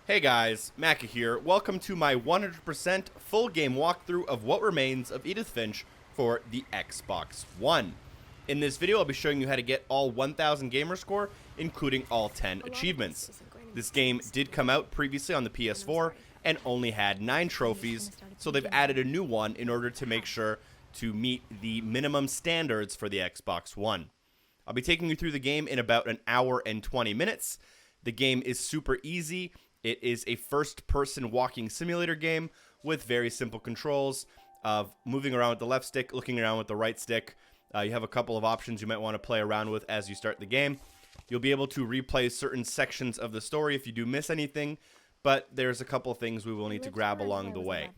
Hey guys, Macca here. Welcome to my 100% full game walkthrough of what remains of Edith Finch for the Xbox One. In this video, I'll be showing you how to get all 1000 gamer score, including all 10 achievements. This game did come out previously on the PS4 and only had 9 trophies, so they've added a new one in order to make sure to meet the minimum standards for the Xbox One. I'll be taking you through the game in about an hour and 20 minutes. The game is super easy. It is a first-person walking simulator game with very simple controls of moving around with the left stick, looking around with the right stick. You have a couple of options you might want to play around with as you start the game. You'll be able to replay certain sections of the story if you do miss anything, but there's a couple of things we will need to grab along the way.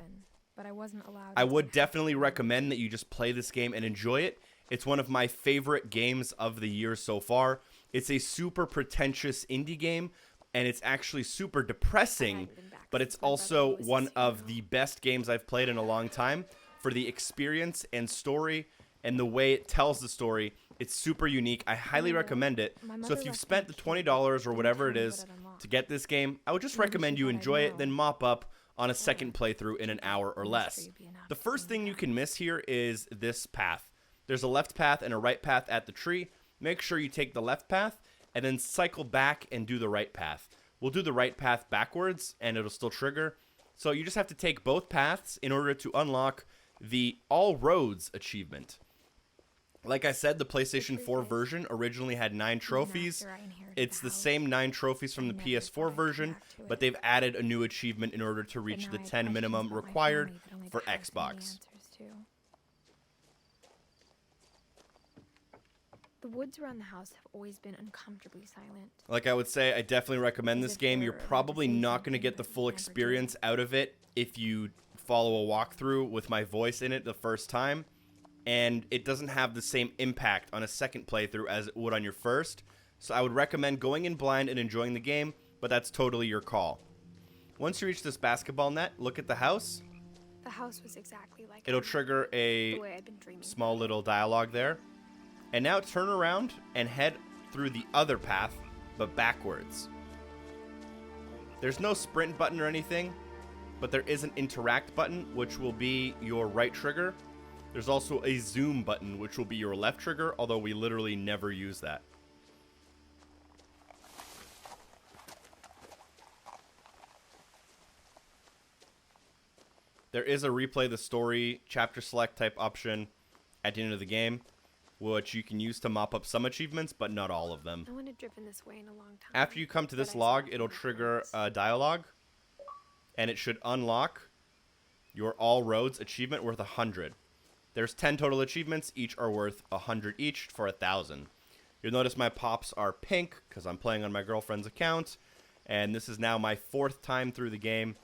I would definitely recommend that you just play this game and enjoy it. It's one of my favorite games of the year so far. It's a super pretentious indie game, and it's actually super depressing, but it's also one of the best games I've played in a long time for the experience and story and the way it tells the story. It's super unique. I highly recommend it. So if you've spent the $20 or whatever it is to get this game, I would just recommend you enjoy it, then mop up on a second playthrough in an hour or less. The first thing you can miss here is this path. There's a left path and a right path at the tree. Make sure you take the left path and then cycle back and do the right path. We'll do the right path backwards, and it'll still trigger. So you just have to take both paths in order to unlock the All Roads achievement. Like I said, the PlayStation 4 version originally had 9 trophies. It's the same 9 trophies from the PS4 version, but they've added a new achievement in order to reach the 10 minimum required for Xbox. The woods around the house have always been uncomfortably silent. Like I would say, I definitely recommend this game. You're probably not going to get the full experience out of it if you follow a walkthrough with my voice in it the first time. And it doesn't have the same impact on a second playthrough as it would on your first. So I would recommend going in blind and enjoying the game, but that's totally your call. Once you reach this basketball net, look at the house. The house was exactly like It'll trigger a small little dialogue there. And now turn around and head through the other path, but backwards. There's no sprint button or anything, but there is an interact button, which will be your right trigger. There's also a zoom button, which will be your left trigger, although we literally never use that. There is a replay the story chapter select type option at the end of the game, which you can use to mop up some achievements, but not all of them. I wouldn't have driven this way in a long time. After you come to this log, it'll trigger a dialogue, and it should unlock your All Roads achievement worth 100. There's 10 total achievements, each are worth 100 each for 1,000. You'll notice my pops are pink, because I'm playing on my girlfriend's account, and this is now my 4th time through the game,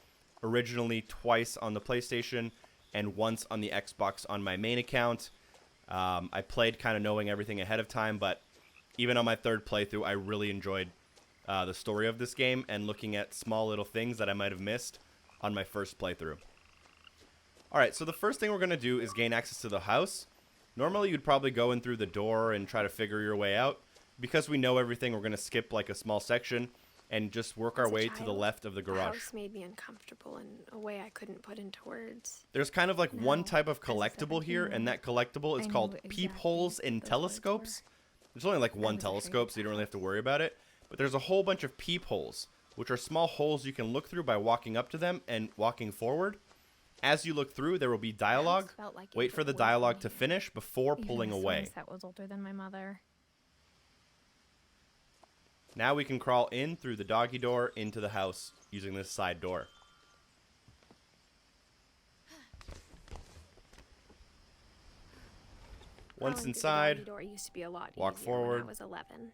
originally twice on the PlayStation, and once on the Xbox on my main account. I played kind of knowing everything ahead of time, but even on my 3rd playthrough, I really enjoyed the story of this game and looking at small little things that I might have missed on my first playthrough. Alright, so the first thing we're going to do is gain access to the house. Normally, you'd probably go in through the door and try to figure your way out. Because we know everything, we're going to skip like a small section and just work our way to the left of the garage. The house made me uncomfortable in a way I couldn't put into words. There's kind of like one type of collectible here, and that collectible is called Peepholes and telescopes. There's only like one telescope, so you don't really have to worry about it. But there's a whole bunch of peepholes, which are small holes you can look through by walking up to them and walking forward. As you look through, there will be dialogue. Wait for the dialogue to finish before pulling away. That was older than my mother. Now we can crawl in through the doggy door into the house using this side door. Once inside, walk forward. When I was 11.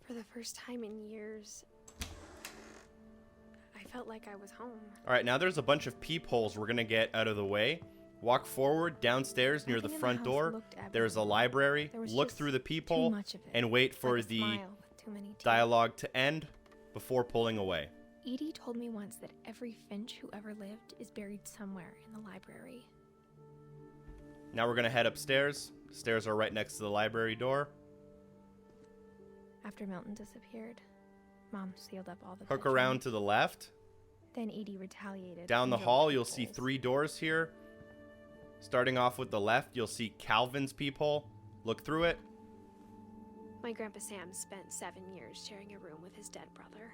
For the first time in years, I felt like I was home. Alright, now there's a bunch of peepholes we're going to get out of the way. Walk forward, downstairs near the front door. There's a library. Look through the peephole and wait for the dialogue to end before pulling away. Edie told me once that every Finch who ever lived is buried somewhere in the library. Now we're going to head upstairs. Stairs are right next to the library door. After Milton disappeared, Mom sealed up all the Hook bedrooms. around to the left. Then Edie retaliated. Down the and hall, drove you'll see Peepholes. 3 doors here. Starting off with the left, you'll see Calvin's peephole. Look through it. My Grandpa Sam spent 7 years sharing a room with his dead brother,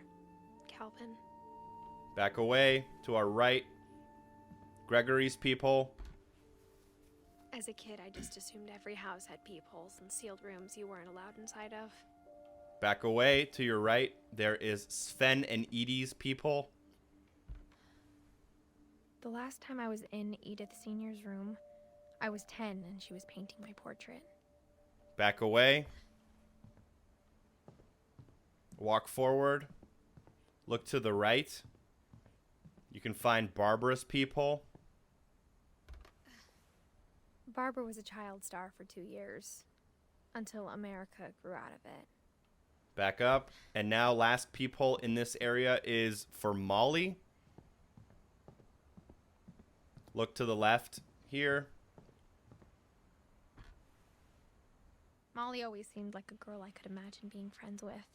Calvin. Back away to our right. Gregory's peephole. As a kid, I just assumed every house had peepholes and sealed rooms you weren't allowed inside of. Back away to your right. There is Sven and Edie's peephole. The last time I was in Edith Sr.'s room, I was 10 and she was painting my portrait. Back away. Walk forward. Look to the right. You can find Barbara's peephole. Barbara was a child star for 2 years, until America grew out of it. Back up. And now last peephole in this area is for Molly. Look to the left here. Molly always seemed like a girl I could imagine being friends with,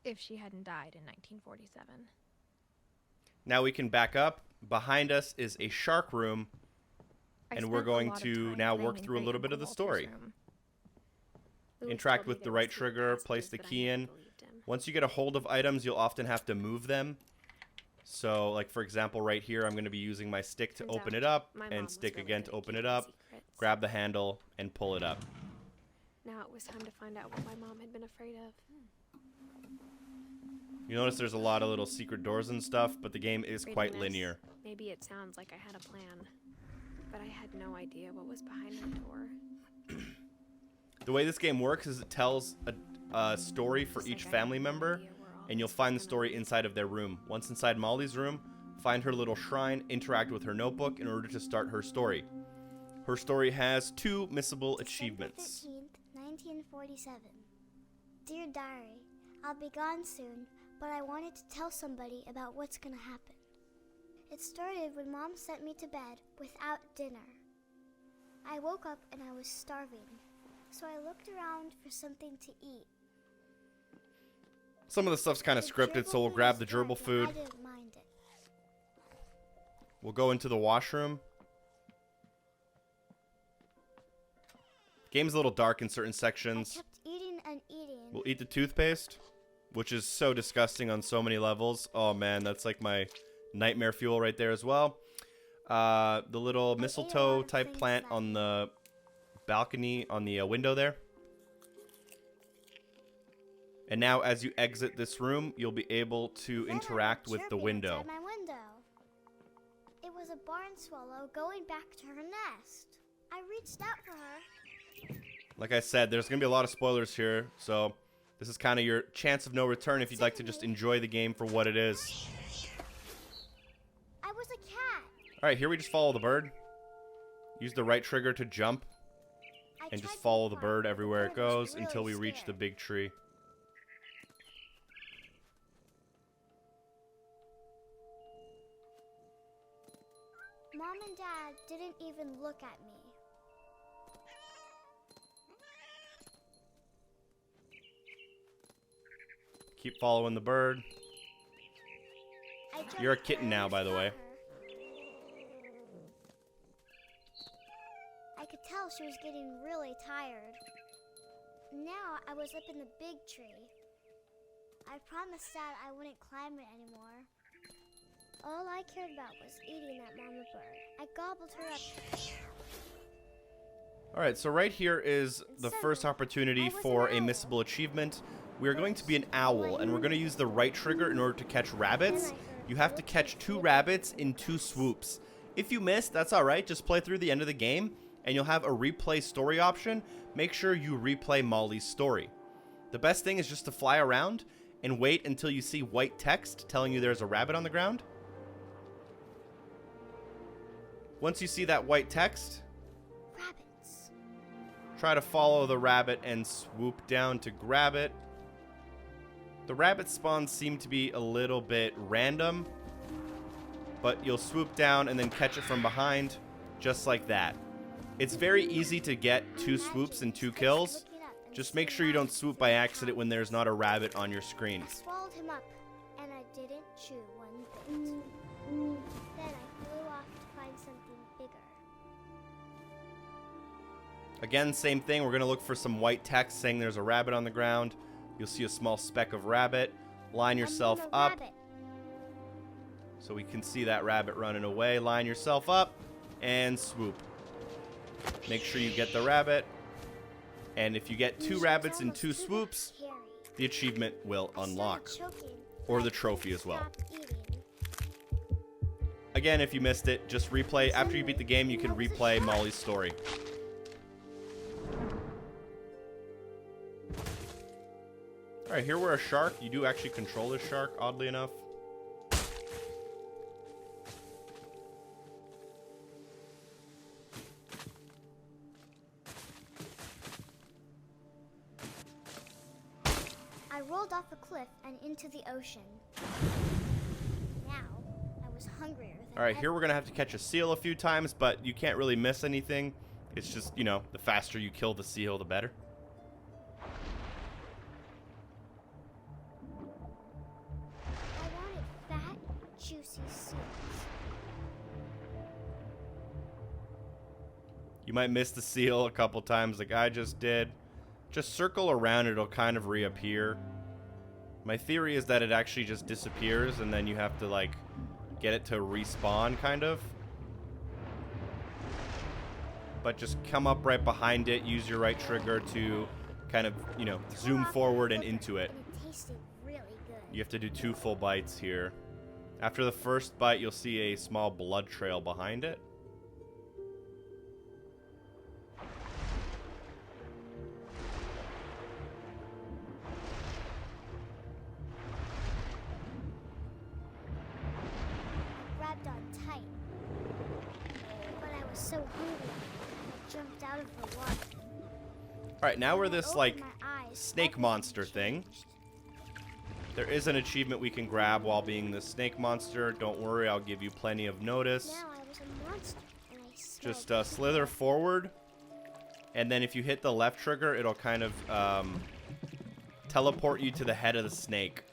if she hadn't died in 1947. Now we can back up. Behind us is a shark room. And we're going to now work through a little bit of the story. Interact with the right trigger, place the key in. Once you get a hold of items, you'll often have to move them. So, like for example, right here, I'm going to be using my stick to open it up, and stick again to open it up. Grab the handle, and pull it up. Now it was time to find out what my mom had been afraid of. You notice there's a lot of little secret doors and stuff, but the game is Reading quite this, linear. Maybe it sounds like I had a plan, but I had no idea what was behind the door. The way this game works is it tells a story for each family member, and you'll find the story inside of their room. Once inside Molly's room, find her little shrine, interact with her notebook in order to start her story. Her story has 2 missable achievements. December 13th, 1947. Dear Diary, I'll be gone soon, but I wanted to tell somebody about what's gonna happen. It started when Mom sent me to bed without dinner. I woke up and I was starving, so I looked around for something to eat. Some of the stuff's kind of The scripted, gerbil so we'll food grab was the good, gerbil but food. I didn't mind it. We'll go into the washroom. Game's a little dark in certain I sections. kept eating and eating. We'll eat the toothpaste, which is so disgusting on so many levels. Oh man, that's like my nightmare fuel right there as well. The little mistletoe type plant on the balcony on the window there. And now as you exit this room, you'll be able to Then I interact heard with the chirping window. outside my window. It was a barn swallow going back to her nest. I reached out for her. Like I said, there's going to be a lot of spoilers here, so this is kind of your chance of no return if you'd like to just enjoy the game for what it is. I was a cat. Alright, here we just follow the bird. Use the right trigger to jump, I and tried just to follow be the fun, bird but everywhere it bird was goes really until we reach the scared. big tree. Mom and Dad didn't even look at me. Keep following the bird. I jumped You're a kitten right now, by the at way. her. I could tell she was getting really tired. Now I was up in the big tree. I promised Dad I wouldn't climb it anymore. All I cared about was eating that mama bird. I gobbled her up. Alright, so right here is the first opportunity for a missable achievement. We're going to be an owl, and we're going to use the right trigger in order to catch rabbits. You have to catch 2 rabbits in 2 swoops. If you miss, that's alright. Just play through the end of the game, and you'll have a replay story option. Make sure you replay Molly's story. The best thing is just to fly around and wait until you see white text telling you there's a rabbit on the ground. Once you see that white text, Rabbits. try to follow the rabbit and swoop down to grab it. The rabbit spawns seem to be a little bit random, but you'll swoop down and then catch it from behind, just like that. It's very easy to get 2 swoops and 2 kills. Just make sure you don't swoop by accident when there's not a rabbit on your screen. I swallowed him up, and I didn't chew one bit. Then I flew off to find something bigger. Again, same thing. We're going to look for some white text saying there's a rabbit on the ground. You'll see a small speck of rabbit. Line yourself up. Rabbit. So we can see that rabbit running away. Line yourself up and swoop. Make sure you get the rabbit. And if you get 2 rabbits and 2 swoops, the achievement will unlock. Or the trophy as well. Again, if you missed it, just replay. After you beat the game, you can replay Molly's story. Alright, here we're a shark. You do actually control this shark, oddly enough. I rolled off a cliff and into the ocean. Now, I was hungrier than Alright, here we're going to have to catch a seal a few times, but you can't really miss anything. It's just, you know, the faster you kill the seal, the better. I wanted fat, juicy seals. You might miss the seal a couple times like I just did. Just circle around, it'll kind of reappear. My theory is that it actually just disappears and then you have to like get it to respawn kind of. But just come up right behind it, use your right trigger to kind of, you know, zoom forward and into it. It tasted really good. You have to do 2 full bites here. After the first bite, you'll see a small blood trail behind it. Grabbed on tight. But I was so hungry, I jumped out of the water. Alright, now we're When I this, opened like, my eyes, snake everything monster thing. changed. There is an achievement we can grab while being the snake monster. Don't worry, I'll give you plenty of notice. Now I was a monster, and I Just smelled slither forward, and then if you hit the left trigger, it'll kind of teleport you to the head of the snake.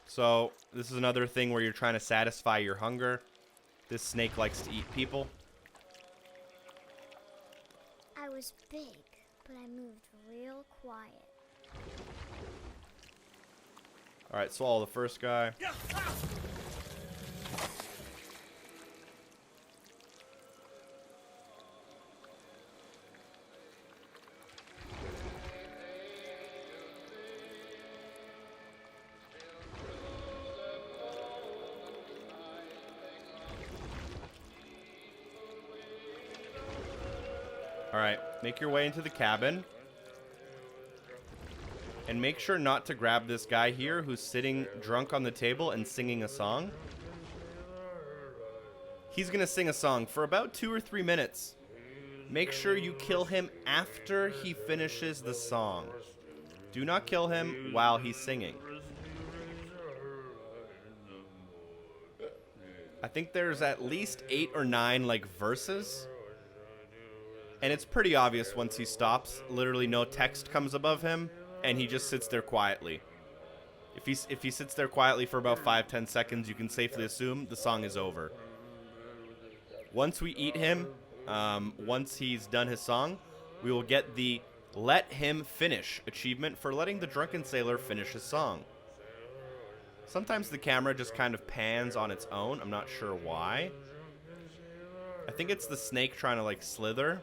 So this is another thing where you're trying to satisfy your hunger. This snake likes to eat people. I was big, but I moved real quiet. Alright, swallow the first guy. Alright, make your way into the cabin. And make sure not to grab this guy here who's sitting drunk on the table and singing a song. He's gonna sing a song for about 2 or 3 minutes. Make sure you kill him after he finishes the song. Do not kill him while he's singing. I think there's at least 8 or 9 like verses. And it's pretty obvious once he stops. Literally no text comes above him, and he just sits there quietly. If he sits there quietly for about 5-10 seconds, you can safely assume the song is over. Once we eat him, once he's done his song, we will get the Let Him Finish achievement for letting the drunken sailor finish his song. Sometimes the camera just kind of pans on its own. I'm not sure why. I think it's the snake trying to like slither.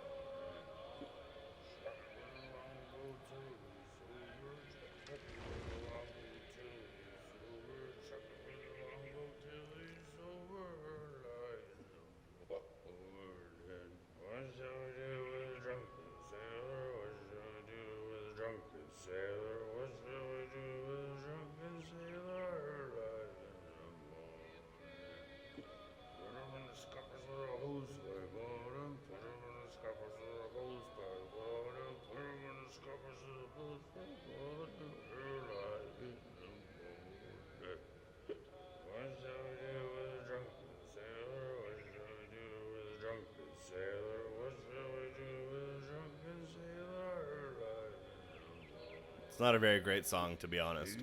It's not a very great song, to be honest.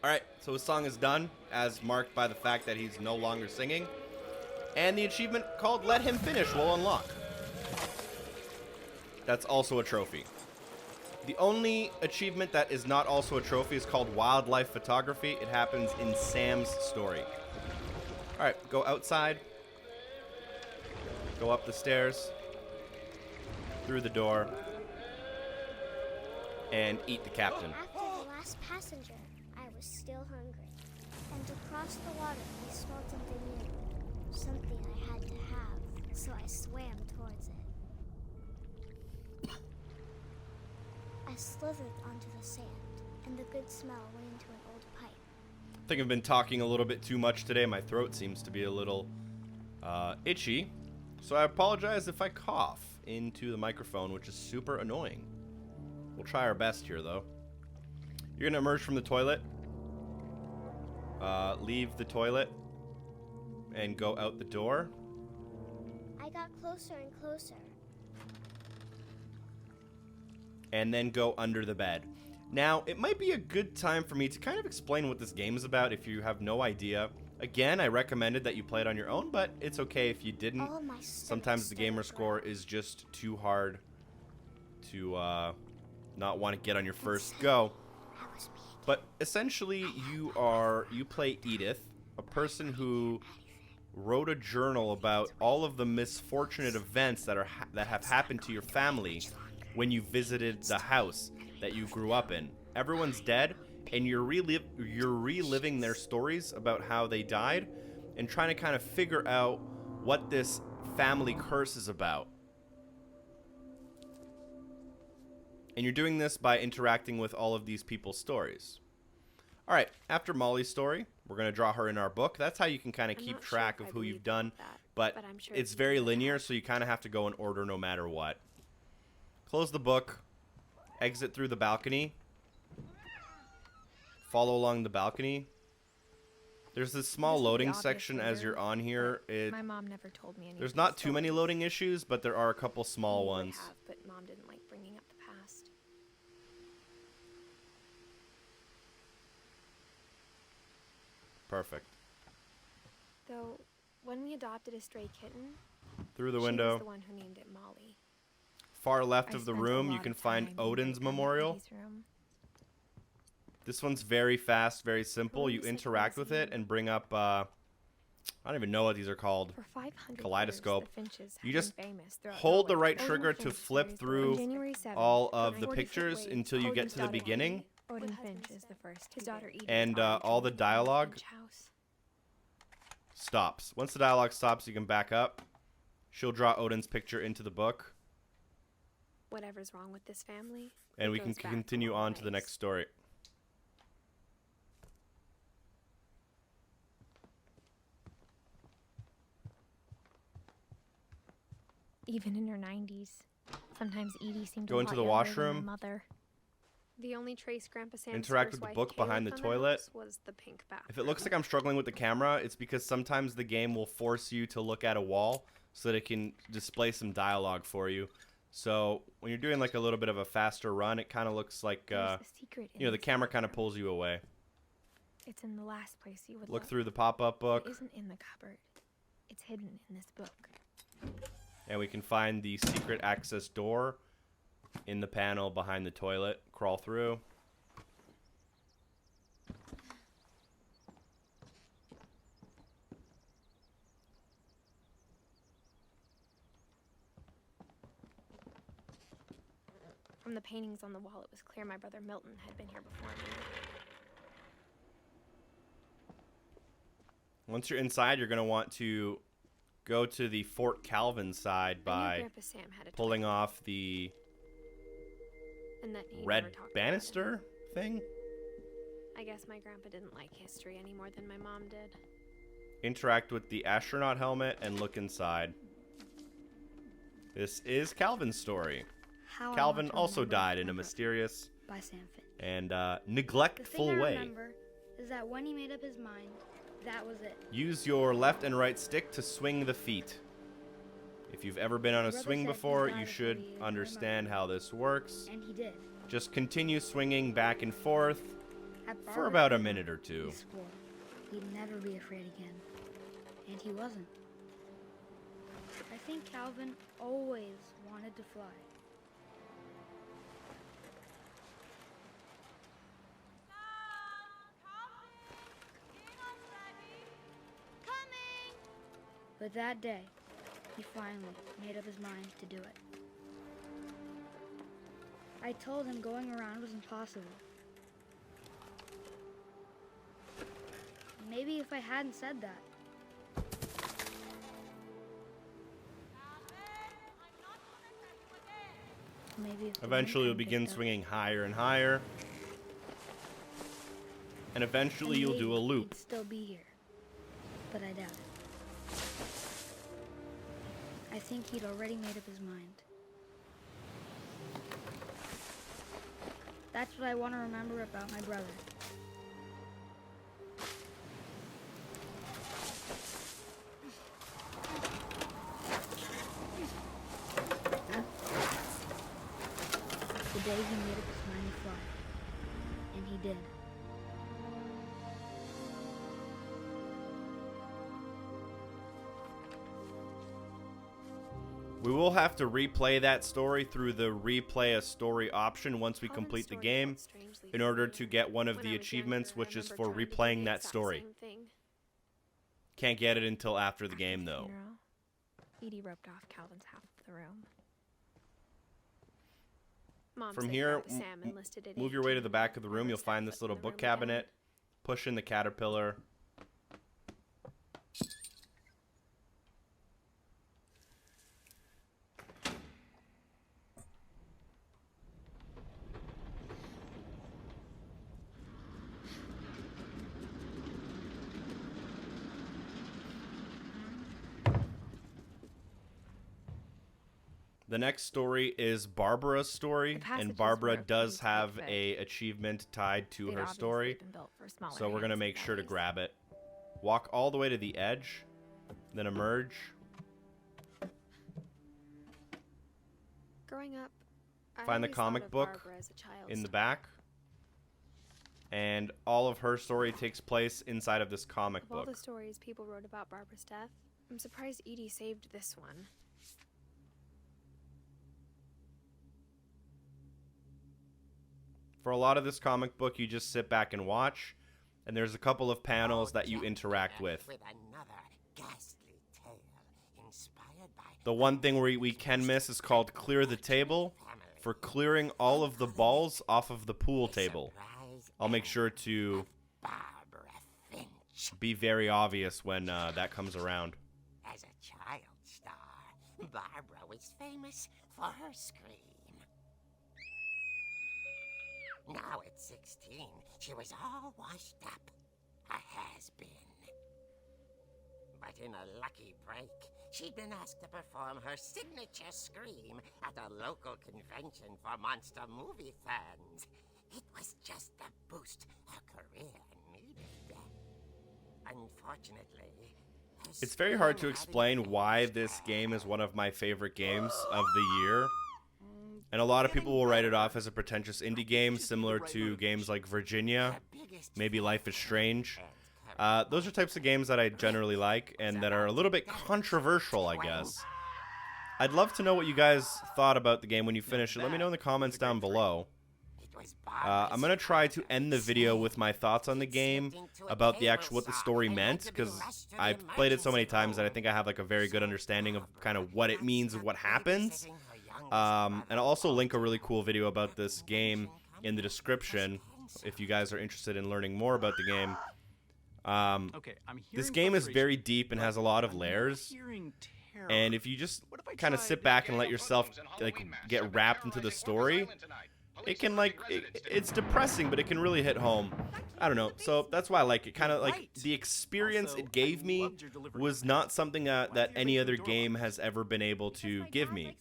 Alright, so his song is done, as marked by the fact that he's no longer singing. And the achievement called Let Him Finish will unlock. That's also a trophy. The only achievement that is not also a trophy is called Wildlife Photography. It happens in Sam's story. Alright, go outside. Go up the stairs. Through the door. And eat the captain. After the last passenger, I was still hungry. And across the water, I smelled something new. Something I had to have, so I swam towards it. I slithered onto the sand, and the good smell went into an old pipe. I think I've been talking a little bit too much today. My throat seems to be a little itchy. So I apologize if I cough into the microphone, which is super annoying. We'll try our best here, though. You're going to emerge from the toilet. Leave the toilet. And go out the door. I got closer and closer. And then go under the bed. Now, it might be a good time for me to kind of explain what this game is about if you have no idea. Again, I recommended that you play it on your own, but it's okay if you didn't. Sometimes the gamer score is just too hard to not want to get on your first go. But essentially, you play Edith, a person who wrote a journal about all of the misfortunate events that have happened to your family when you visited the house that you grew up in. Everyone's dead, and you're reliving their stories about how they died and trying to kind of figure out what this family curse is about. And you're doing this by interacting with all of these people's stories. All right, after Molly's story, we're going to draw her in our book. That's how you can kind of keep track of who you've done, but it's very linear, so you kind of have to go in order no matter what. Close the book, exit through the balcony, follow along the balcony. There's this small loading section as you're on here. My mom never told me anything. There's not too many loading issues, but there are a couple small ones. But Mom didn't like bringing up the past. Perfect. Though, when we adopted a stray kitten, Through the she window. was the one who named it Molly. Far left I of the spent a room, lot you can of find time Odin's in my memorial. Eddie's room. This one's very fast, very simple. You interact with it and bring up, I don't even know what these are called. For 500 Kaleidoscope. years, the Finches have You been just famous throughout hold the Norway. right Odin trigger to Finch flip marries through on January 7th, all of the 40 pictures ways. until you get Odin's to the daughter beginning. Edie. Odin Finch is the first. His daughter Edie. And is already all the told dialogue Finch house. Stops. Once the dialogue stops, you can back up. She'll draw Odin's picture into the book, Whatever's wrong with this family. and it we can goes back a continue long on to the ways. next story. Even in her 90s, sometimes Edie seemed Go a into lot the younger than washroom. my mother. The only trace Grandpa Sam's Interact first with the wife, book Kay, behind left the on toilet. house was the pink bathroom. If it looks like I'm struggling with the camera, it's because sometimes the game will force you to look at a wall so that it can display some dialogue for you. So when you're doing like a little bit of a faster run, it kind of looks like, There's a secret in you know, the this camera kind of bathroom. pulls you away. It's in the last place you would Look through the pop-up It book, isn't in the cupboard. It's hidden in this book. and we can find the secret access door in the panel behind the toilet. Crawl through. From the paintings on the wall, it was clear my brother Milton had been here before me. Once you're inside, you're going to want to go to the Fort Calvin side I knew by Grandpa Sam had a pulling twin, off the and that he red never talked about banister thing. it. I guess my grandpa didn't like history any more than my mom did. Interact with the astronaut helmet and look inside. This is Calvin's story. How I Calvin want to also remember died in a my bro- mysterious by Sven. and The neglectful thing I way. remember is that when he made up his mind, that was it. Use your left and right stick to swing the feet. If you've ever been on a Brother swing said before, he's you got it should for you, understand how this works. And he did. Just continue swinging back and forth At for Barbara's about a funeral, minute or two. He swore he'd never be afraid again. And he wasn't. I think Calvin always wanted to fly. But that day, he finally made up his mind to do it. I told him going around was impossible. Maybe if I hadn't said that. Maybe if the Eventually, you'll wind hadn't begin picked up, swinging higher and higher. And eventually, you'll do a maybe loop. he'd still be here. But I doubt it. I think he'd already made up his mind. That's what I want to remember about my brother. The day he made up his mind to fly. And he did. We will have to replay that story through the replay a story option once we Calvin's complete the story game felt strangely in order familiar. to get one of When the I was achievements, younger, I which is remember for trying to do replaying the that exact story. same thing. Can't get it until after the After game, though. funeral, Edie roped off Calvin's half of the room. Mom From said here, Grandpa Sam enlisted at Move your way to 18, the back of the room. Barbara You'll find stepped this foot in little the book room with Dad. cabinet. Push in the caterpillar. The next story is Barbara's story, passages and Barbara were does pretty have thick. a achievement tied to They'd her obviously story, been built for smaller so we're going to hands make and sure to bellies. grab it. Walk all the way to the edge, then emerge. Growing up, I Find the always comic thought of book Barbara as a child in the star. back. And all of her story takes place inside of this comic Of all book. the stories people wrote about Barbara's death, I'm surprised Edie saved this one. For a lot of this comic book, you just sit back and watch, and there's a couple of panels that you interact with. Another ghastly tale inspired by The one thing we can miss is called Clear the Table, for clearing all of the balls off of the pool table. I'll make sure to Barbara Finch. be very obvious when that comes around. As a child star, Barbara was famous for her scream. Now at 16, she was all washed up, a has-been. But in a lucky break, she'd been asked to perform her signature scream at a local convention for monster movie fans. It was just the boost her career needed. Unfortunately, her It's very hard to scream explain hadn't why reached this her. game is one of my favorite games of the year. And a lot of people will write it off as a pretentious indie game, similar to games like Virginia, maybe Life is Strange. Those are types of games that I generally like, and that are a little bit controversial, I guess. I'd love to know what you guys thought about the game when you finish it. Let me know in the comments down below. I'm going to try to end the video with my thoughts on the game, about the actual what the story meant, because I've played it so many times that I think I have like a very good understanding of kind of what it means and what happens. And I'll also link a really cool video about this game in the description if you guys are interested in learning more about the game. This game is very deep and has a lot of layers. And if you just kind of sit back and let yourself like get wrapped into the story, it can like it's depressing, but it can really hit home. I don't know. So that's why I like it. Kind of like the experience it gave me was not something that any other game has ever been able to give me.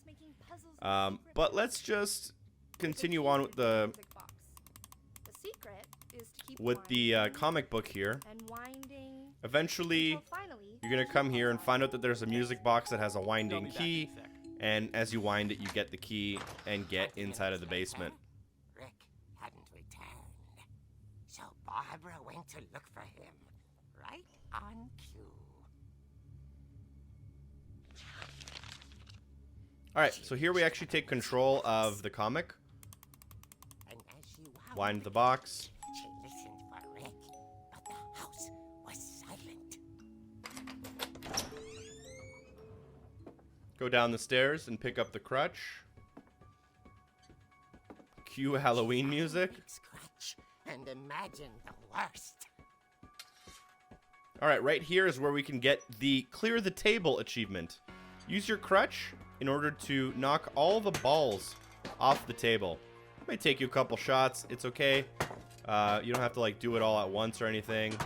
But let's just continue on with the secret is to keep with the comic book here. and winding. Eventually, Until finally, you're going to come here and find out that there's a music box that has a winding key. And as you wind it, you get the key and get inside of the basement. Rick hadn't returned. So Barbara went to look for him. Right on cue. Alright, so here we actually take control of the comic. And as she Wind the box. she listened for Rick, but the house was silent. Go down the stairs and pick up the crutch. Cue Halloween music. Rick's crutch and imagine the worst. Alright, right here is where we can get the Clear the Table achievement. Use your crutch in order to knock all the balls off the table. It may take you a couple shots. It's okay. You don't have to like do it all at once or anything.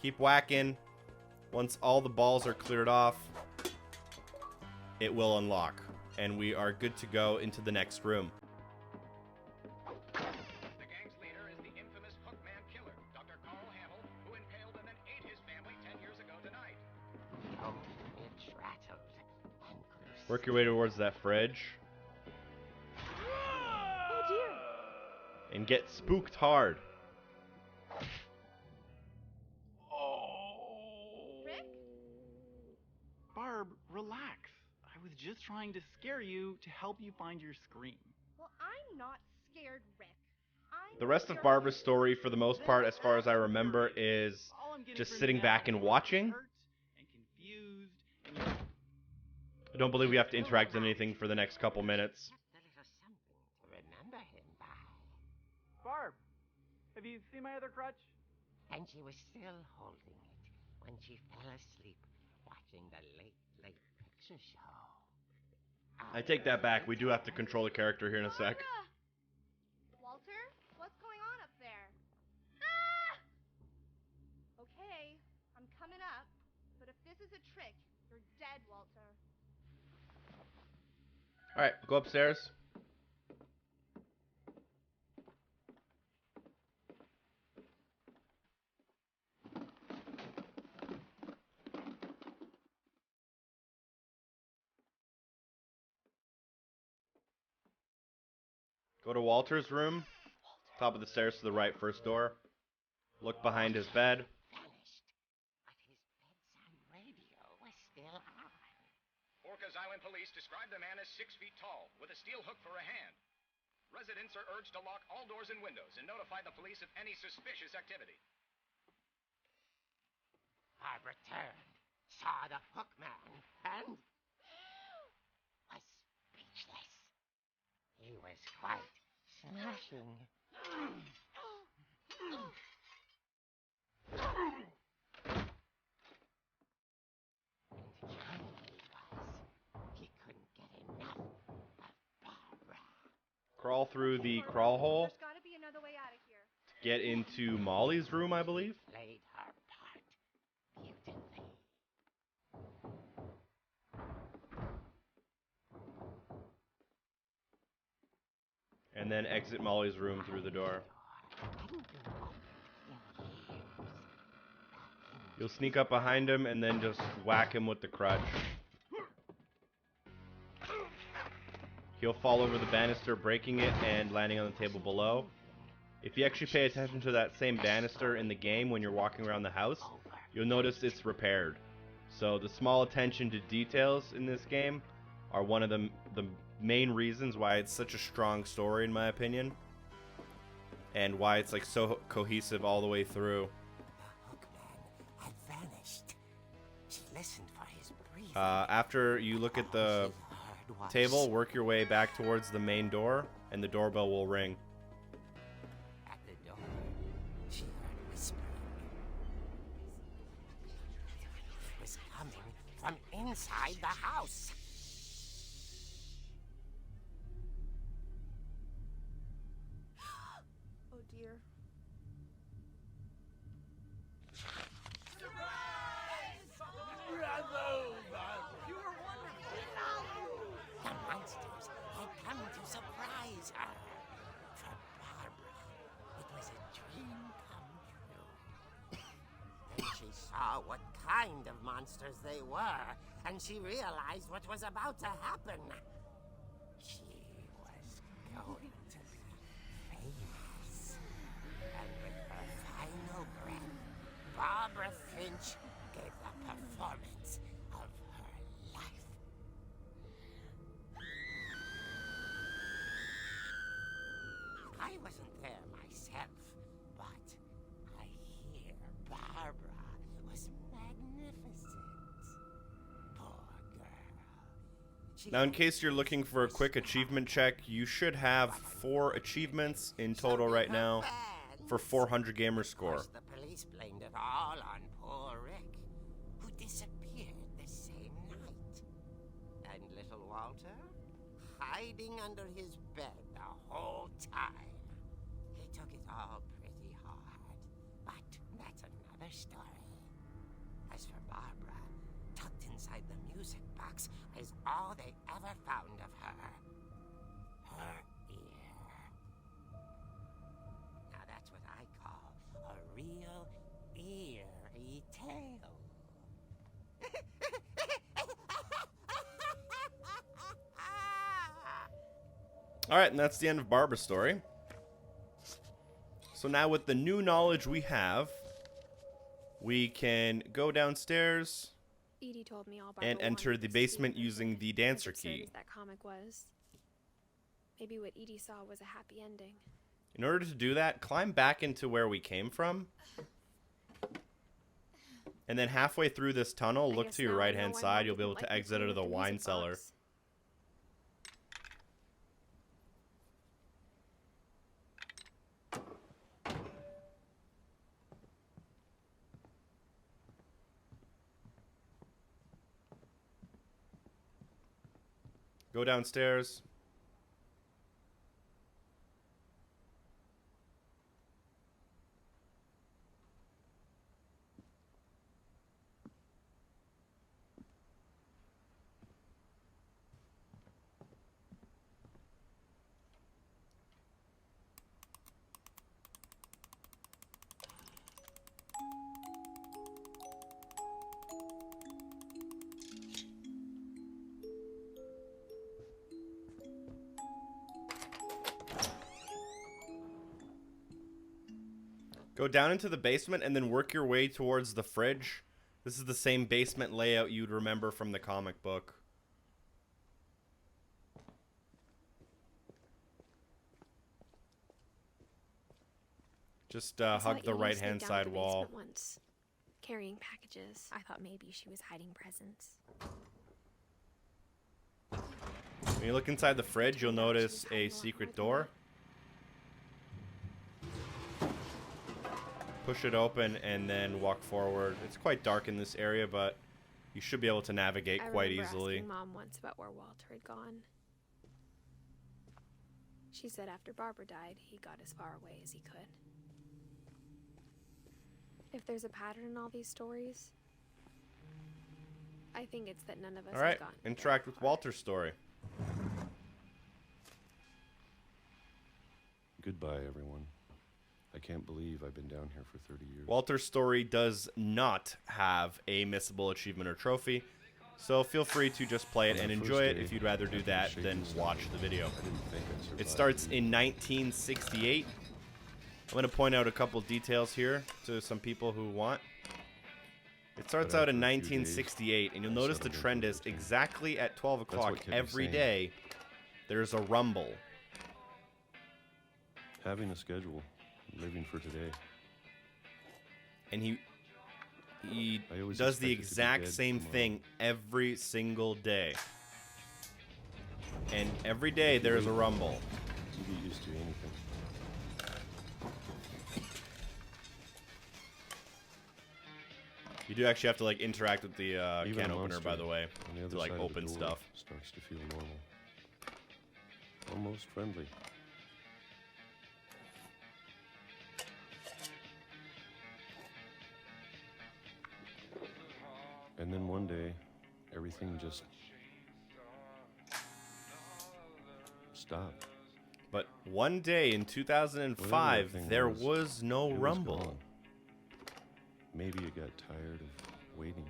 Keep whacking. Once all the balls are cleared off, it will unlock. And we are good to go into the next room. The gang's leader is the infamous Hookman killer, Dr. Carl Hamill, who impaled and then ate his family 10 years ago tonight. Oh, it's rattled and gruesome. Work your way towards that fridge. Oh dear. And get spooked hard. Rick? Barb, relax. I was just trying to scare you to help you find your scream. Well, I'm not scared, Rick. The rest of Barbara's story, for the most part, as far as I remember, is All I'm getting just from sitting you back now and is watching. hurt and confused and I don't believe we have to interact with anything for the next couple minutes. Just a little something to remember him by. Barb, have you seen my other crutch? And she was still holding it when she fell asleep watching the late picture show. I take that back. We do have to control the character here in a sec. Walter, what's going on up there? Ah! Okay, I'm coming up, but if this is a trick, you're dead, Walter. Alright, go upstairs. Go to Walter's room. Top of the stairs to the right, first door. Look behind his bed. Vanished, but his bedside radio was still on. Orcas Island police describe the man as 6 feet tall, with a steel hook for a hand. Residents are urged to lock all doors and windows and notify the police of any suspicious activity. Barbara turned, saw the hook man, and was speechless. He was quite smashing. And he couldn't get enough of Barbara. Crawl through the crawl hole. There's gotta be another way out of here. Get into Molly's room, I believe. Played her part beautifully. And then exit Molly's room through the door. You'll sneak up behind him and then just whack him with the crutch. He'll fall over the banister, breaking it and landing on the table below. If you actually pay attention to that same banister in the game when you're walking around the house, you'll notice it's repaired. So the small attention to details in this game are one of the main reasons why it's such a strong story, in my opinion, and why it's like so cohesive all the way through. The hookman had vanished. She listened for his breathing. After you look at the table, work your way back towards the main door, and the doorbell will ring. At the door, she heard whispering. It was coming from inside the house. Oh dear. The monsters had come saw what kind of monsters they were, and she realized what was about to happen. She was going to be famous. And with her final breath, Barbara Finch gave the performance of her life. I wasn't there myself, but I hear Barbara was magnificent. Poor girl. Now, in case you're looking for a quick achievement check, you should have 4 achievements in total right now for 400 gamer score. The police blamed it all on poor Rick, who disappeared the same night. And little Walter, hiding under his bed the whole time. He took it all pretty hard, but that's another story. As for Barbara, tucked inside the music box is all they ever found of her. Her ear. Now that's what I call a real eerie tale. Alright, and that's the end of Barbara's story. So now with the new knowledge we have, we can go downstairs Edie told me all Barbara and enter wanted the was to be basement with using me, the dancer as absurd key. as that comic was. Maybe what Edie saw was a happy ending. In order to do that, climb back into where we came from. And then halfway through this tunnel, I look guess to your now I right-hand know why side. Mom You'll be able didn't to like me exit playing out of the with wine music cellar. box. Go downstairs. Go down into the basement and then work your way towards the fridge. This is the same basement layout you'd remember from the comic book. Just I saw hug the Edie right-hand sneak down to side the wall. basement once, carrying packages. I thought maybe she was hiding presents. When you look inside the fridge, you'll notice a secret door. Push it open and then walk forward. It's quite dark in this area, but you should be able to navigate I quite remember easily. asking Mom once about where Walter had gone. She said after Barbara died, he got as far away as he could. If there's a pattern in all these stories, I think it's that none of us All right, have gotten very interact with far. Walter's story. Goodbye, everyone. I can't believe I've been down here for 30 years. Walter's story does not have a missable achievement or trophy, so feel free to just play it On and our enjoy first it day, if you'd rather do that after than shaking watch stuff, the video. I didn't think I'd survive It starts the in 1968. I'm going to point out a couple details here to some people who want. It starts But out in after a few days, 1968, and you'll I notice the settled into trend a is routine. exactly at 12 That's o'clock what kept me every sane. day, there's a rumble. Having a schedule, living for today. And he I always does the expected to be exact dead same tomorrow. thing every single day. And every day there's a rumble. You get used to anything. You do actually have to like interact with the Even can a opener, by monster the way, on the other to like side of the open door stuff. starts to feel normal. Almost friendly. And then one day, everything just stopped. But one day in 2005, Whatever that thing there was, was no It was rumble. gone. Maybe you got tired of waiting.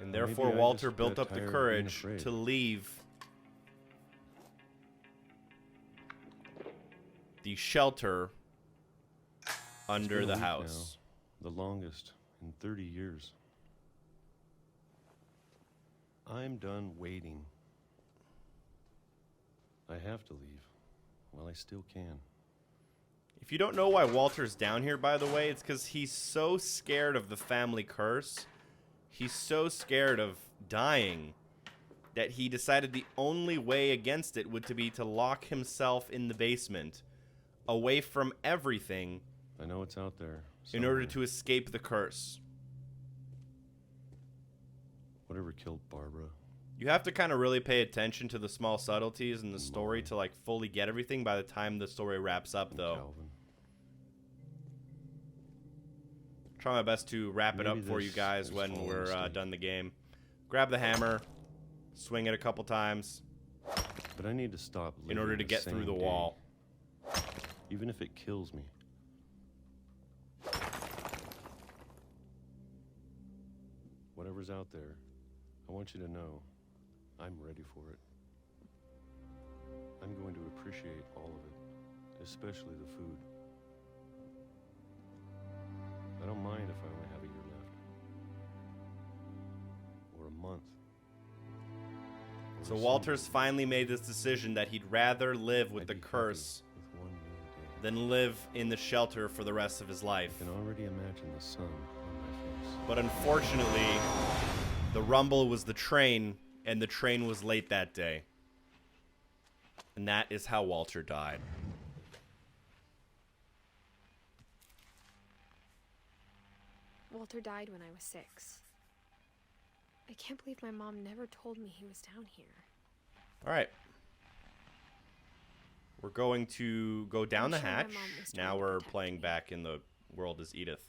And Or therefore, maybe I Walter just built got up the tired of being courage afraid. to leave the shelter under It's been the a week house. now, the longest in 30 years. I'm done waiting. I have to leave. Well, I still can. If you don't know why Walter's down here, by the way, it's because he's so scared of the family curse. He's so scared of dying that he decided the only way against it would be to lock himself in the basement, away from everything, I know it's out there. in order somewhere. to escape the curse. Whatever killed Barbara. You have to kind of really pay attention to the small subtleties in the story Molly. to like fully get everything by the time the story wraps up, and though. Calvin. Try my best to wrap it Maybe up for you this guys is when all a we're mistake. done the game. Grab the hammer, swing it a couple times But I need to stop in order to living get through same the day, wall. even if it kills me. Whatever's out there, I want you to know I'm ready for it. I'm going to appreciate all of it, especially the food. I don't mind if I only have a year left. Or a month. Or So a Walter's century. finally made this decision that he'd rather live with I'd the be happy curse with one more day. than live in the shelter for the rest of his life. I can already imagine the sun on my face. But unfortunately, the rumble was the train, and the train was late that day. And that is how Walter died. Walter died when I was 6. I can't believe my mom never told me he was down here. All right. We're going to go down I'm the sure my hatch. mom was trying Now to we're protect playing me. back in the world as Edith.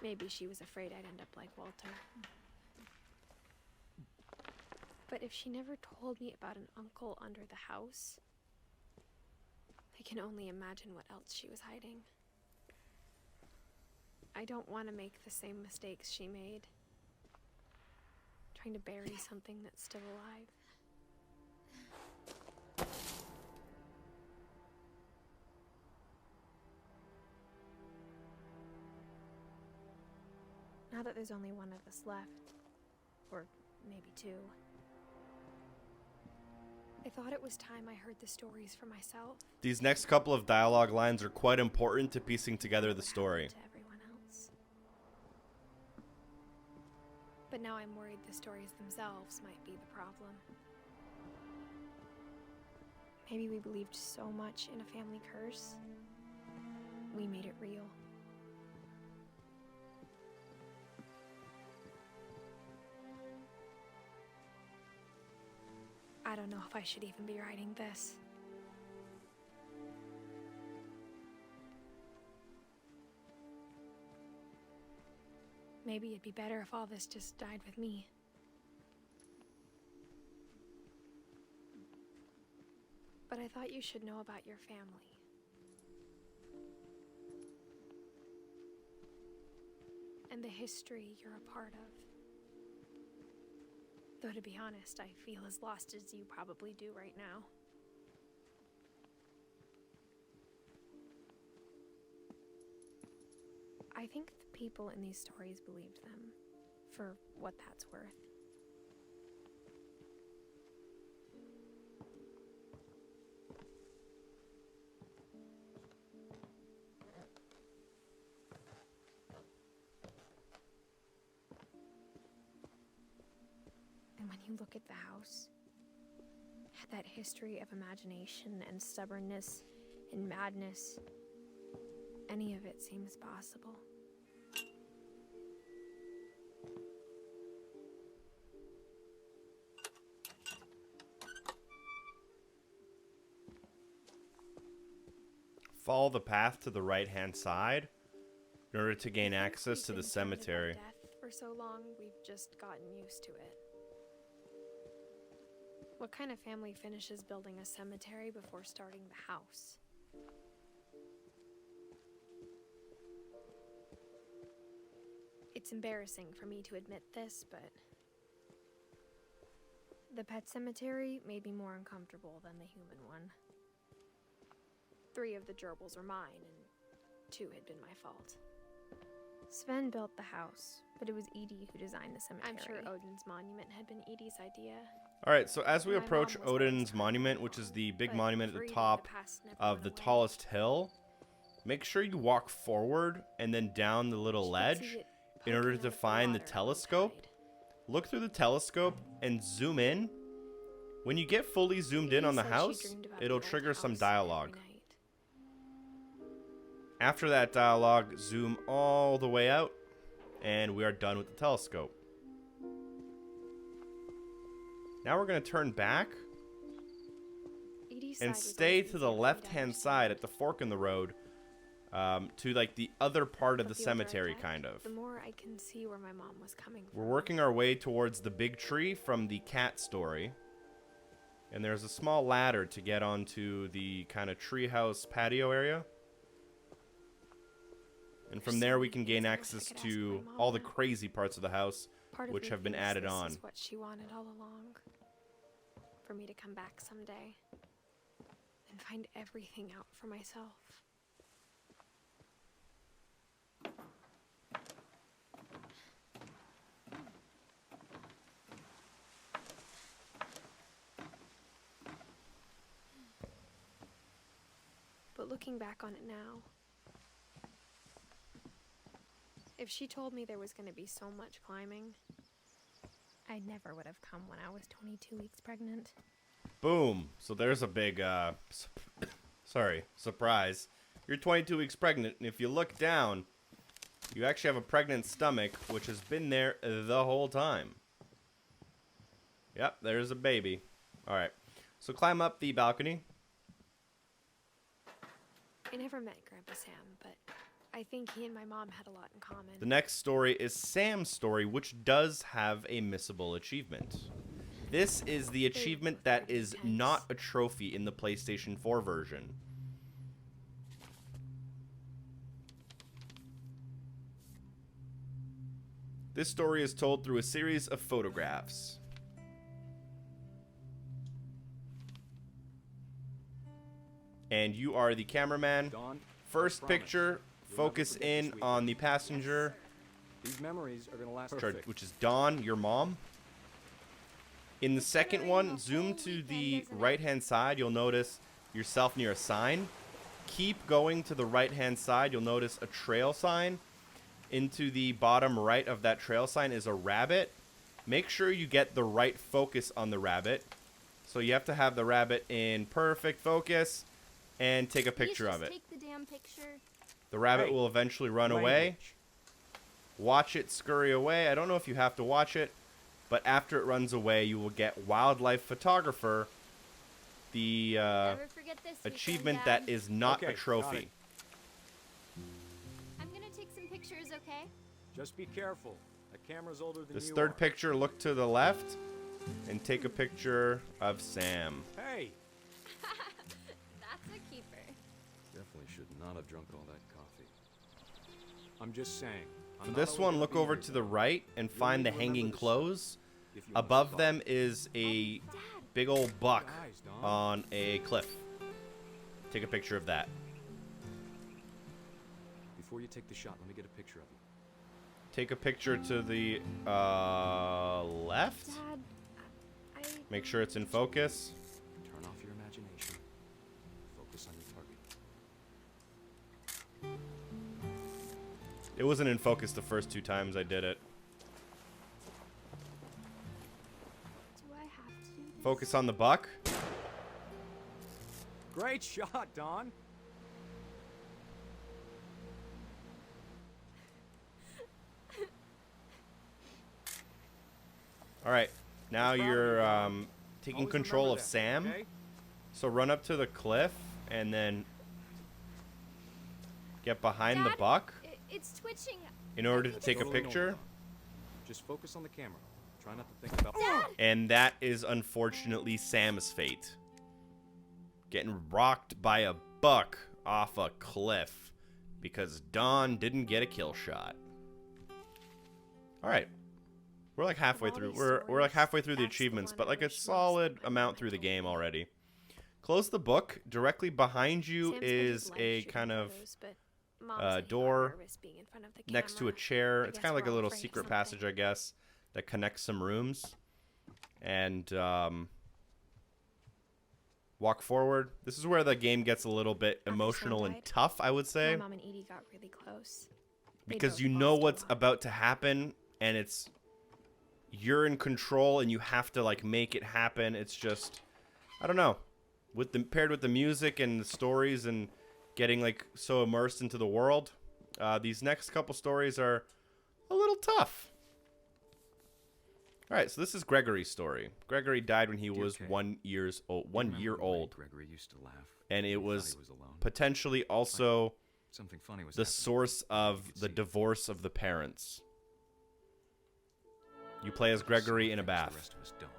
Maybe she was afraid I'd end up like Walter. But if she never told me about an uncle under the house, I can only imagine what else she was hiding. I don't want to make the same mistakes she made, trying to bury something that's still alive. Now that there's only one of us left, or maybe 2, I thought it was time I heard the stories for myself. These next couple of dialogue lines are quite important to piecing together the What story. happened to everyone else. But now I'm worried the stories themselves might be the problem. Maybe we believed so much in a family curse, we made it real. I don't know if I should even be writing this. Maybe it'd be better if all this just died with me. But I thought you should know about your family. And the history you're a part of. Though to be honest, I feel as lost as you probably do right now. I think the people in these stories believed them, for what that's worth. And when you look at the house, that history of imagination and stubbornness and madness, any of it seems possible. Follow the path to the right-hand side. in order to gain I think access we've to the been surrounded by cemetery. Death for so long, we've just gotten used to it. What kind of family finishes building a cemetery before starting the house? It's embarrassing for me to admit this, but the pet cemetery made me more uncomfortable than the human one. 3 of the gerbils were mine, and 2 had been my fault. Sven built the house, but it was Edie who designed the cemetery. I'm sure Odin's monument had been Edie's idea. All right, so as we My approach mom was always Odin's trying monument, to which is wrong, the big but monument at for the Edie, top past never of went the away. tallest hill, make sure you walk forward and then down the little She could ledge see it in order poking to out of the find the water at low telescope. tide. Look through the telescope and zoom in. When you get fully zoomed in Edie on the said she house, dreamed about it'll the old trigger some house every dialogue. night. After that dialogue, zoom all the way out, and we are done with the telescope. Now we're going to turn back Edie's side and was stay always to easier the for me to left-hand side understand. at the fork in the road, to like the other part of But the older I cemetery, get, kind of. The more I can see where my mom was coming from. We're working our way towards the big tree from the cat story. And there's a small ladder to get onto the kind of treehouse patio area. And from there we can gain access to all the crazy parts of the house, Part of which me have been thinks added this on. is what she wanted all along. For me to come back someday and find everything out for myself. But looking back on it now, if she told me there was going to be so much climbing, I never would have come when I was 22 weeks pregnant. Boom. So there's a big, surprise. You're 22 weeks pregnant, and if you look down, you actually have a pregnant stomach, which has been there the whole time. Yep, there's a baby. All right. So climb up the balcony. I never met Grandpa Sam, but I think he and my mom had a lot in common. The next story is Sam's story, which does have a missable achievement. This is the achievement that is not a trophy in the PlayStation 4 version. This story is told through a series of photographs. And you are the cameraman. Dawn, First I promise. picture, focus forget this in week. on the passenger, These memories are gonna last. which is Dawn, your mom. In the second one, zoom to the right-hand side. You'll notice yourself near a sign. Keep going to the right-hand side. You'll notice a trail sign. Into the bottom right of that trail sign is a rabbit. Make sure you get the right focus on the rabbit. So you have to have the rabbit in perfect focus and take a picture of it. Take the damn picture. The rabbit Hey, will eventually run away. Language. Watch it scurry away. I don't know if you have to watch it, but after it runs away, you will get Wildlife Photographer, the Never forget this weekend, achievement Dad. that is not Okay, a got trophy. it. I'm gonna take some pictures, okay? Just be careful. That camera's older than This you third are. picture, look to the left and take a picture of Sam. Hey, That's a keeper. Definitely should not have drunk all that coffee. I'm just saying. I'm For not this always one, gonna look be over here, to the though. right and find the need to remember hanging this clothes. If you wanna Above survive. them is a big old buck Guys, Dawn. on a cliff. Take a picture of that. Before you take the shot, let me get a picture of you. Take a picture to the left. Dad, I Make sure it's in focus. Turn off your imagination. Focus on your target. It wasn't in focus the first 2 times I did it. do I have to do this? Focus on the buck. Great shot, Dawn. All right. Now Proud of you're you, Dawn. taking Always control remember of that, Sam. okay? So run up to the cliff and then get behind the Dad, buck. It's twitching. in order to take a Totally picture. normal. Just focus on the camera. Try not to think about. And that is unfortunately Sam's fate. Getting rocked by a buck off a cliff because Dawn didn't get a kill shot. All right. We're like halfway through. We're like halfway through the achievements, but like a solid amount through the game already. Close the book. Directly behind you is a kind of door next to a chair. It's kind of like a little secret passage, I guess, that connects some rooms. And walk forward. This is where the game gets a little bit emotional and tough, I would say. My mom and Edie got really close. Because you know what's about to happen, and you're in control, and you have to like make it happen. It's just, I don't know. Paired with the music and the stories and getting like so immersed into the world, these next couple stories are a little tough. All right, so this is Gregory's story. Gregory died when he was 1 year old. Gregory used to laugh. And it He thought was he was alone. potentially also Something funny was the happening. source of the divorce of the parents. You play as Gregory in a The bath. rest of us don't.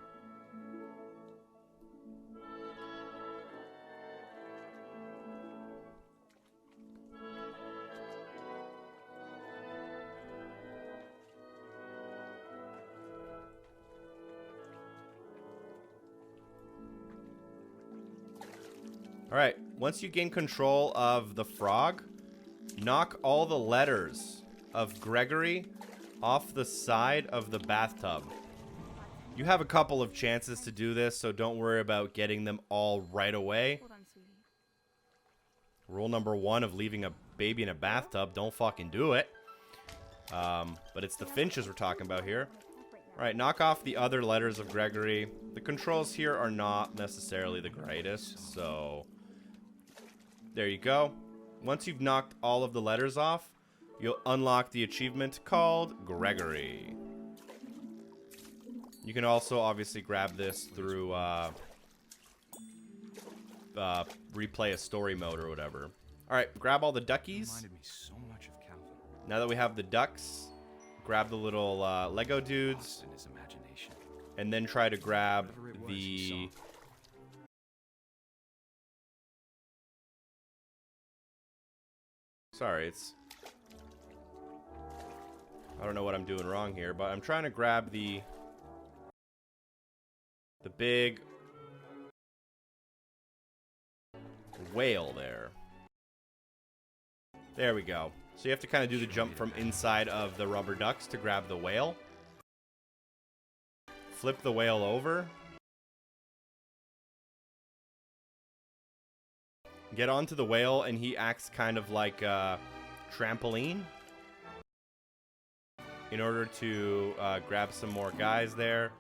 All right, once you gain control of the frog, knock all the letters of Gregory off the side of the bathtub. You have a couple of chances to do this, so don't worry about getting them all right away. Hold on, sweetie. Rule number 1 of leaving a baby in a bathtub, don't fucking do it. But it's the Finches we're talking about here. All right, knock off the other letters of Gregory. The controls here are not necessarily the greatest, so there you go. Once you've knocked all of the letters off, you'll unlock the achievement called Gregory. You can also obviously grab this through replay a story mode or whatever. All right, grab all the duckies. Reminded me so much of Calvin. Now that we have the ducks, grab the little Lego dudes, Lost in his imagination. and then try to grab Whatever it was he the... saw. Sorry, it's... I don't know what I'm doing wrong here, but I'm trying to grab the big whale there. There we go. So you have to kind of do the jump from inside of the rubber ducks to grab the whale. Flip the whale over. Get onto the whale, and he acts kind of like a trampoline in order to grab some more guys there.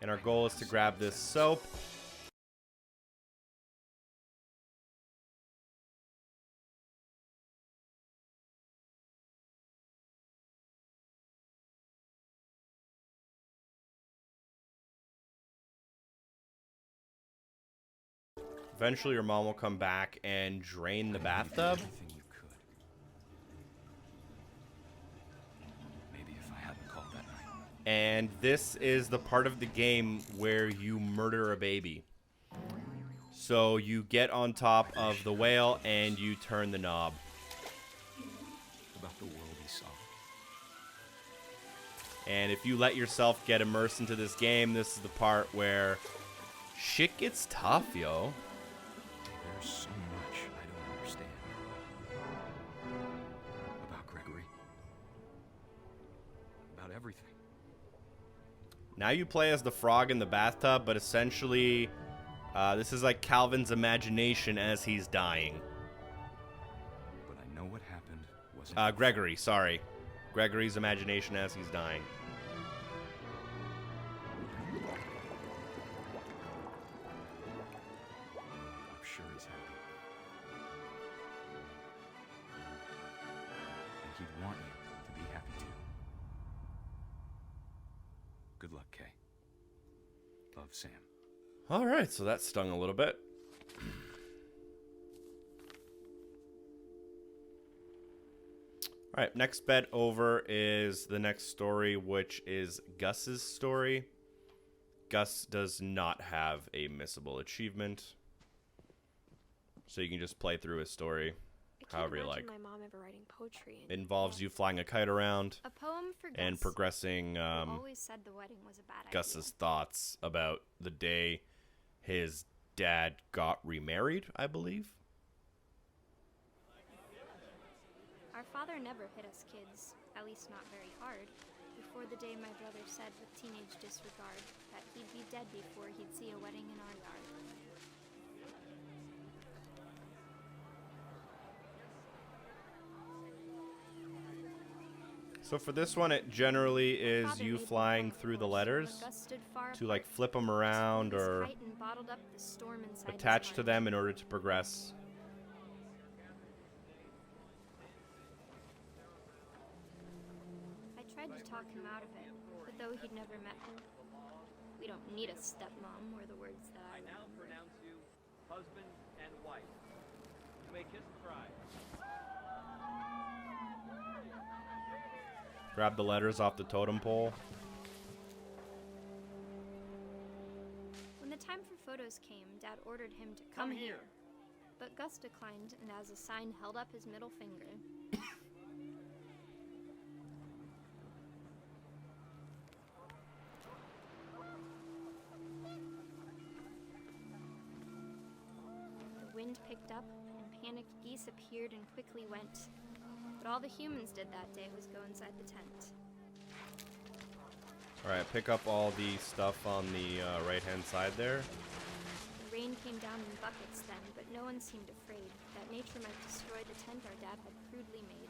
And our goal is to grab this soap. Eventually your mom will come back and drain the bathtub. Everything you could. Maybe if I hadn't called that night. And this is the part of the game where you murder a baby. So you get on top of the whale and you turn the knob. About the world he saw. And if you let yourself get immersed into this game, this is the part where shit gets tough, yo. There's so much I don't understand. About Gregory. About everything. Now you play as the frog in the bathtub, but essentially this is like Calvin's imagination as he's dying. But I know what happened wasn't... Gregory, sorry. Gregory's imagination as he's dying. I'm sure he's happy. And he'd want you to be happy too. Good luck, Kay. Love, Sam. All right, so that stung a little bit. All right, next bed over is the next story, which is Gus's story. Gus does not have a missable achievement, so you can just play through his story however you like. My mom ever writing poetry. It involves you flying a kite around a poem for Gus, and progressing always said the wedding was a bad Gus's idea. thoughts about the day his dad got remarried, I believe. Our father never hit us kids, at least not very hard, before the day my brother said with teenage disregard that he'd be dead before he'd see a wedding in our yard. So for this one, it generally is you flying through the letters to like flip them around or attach to them in order to progress. I tried to talk him out of it, but though he'd never met her, we don't need a stepmom, were the words that I now remembered. pronounce you husband and wife. You may kiss the bride. Grab the letters off the totem pole. When the time for photos came, Dad ordered him to come here. But Gus declined, and as a sign held up his middle finger. The wind picked up, and panicked geese appeared and quickly went. But all the humans did that day was go inside the tent. Alright, pick up all the stuff on the right-hand side there. The rain came down in buckets then, but no one seemed afraid that nature might destroy the tent our dad had crudely made.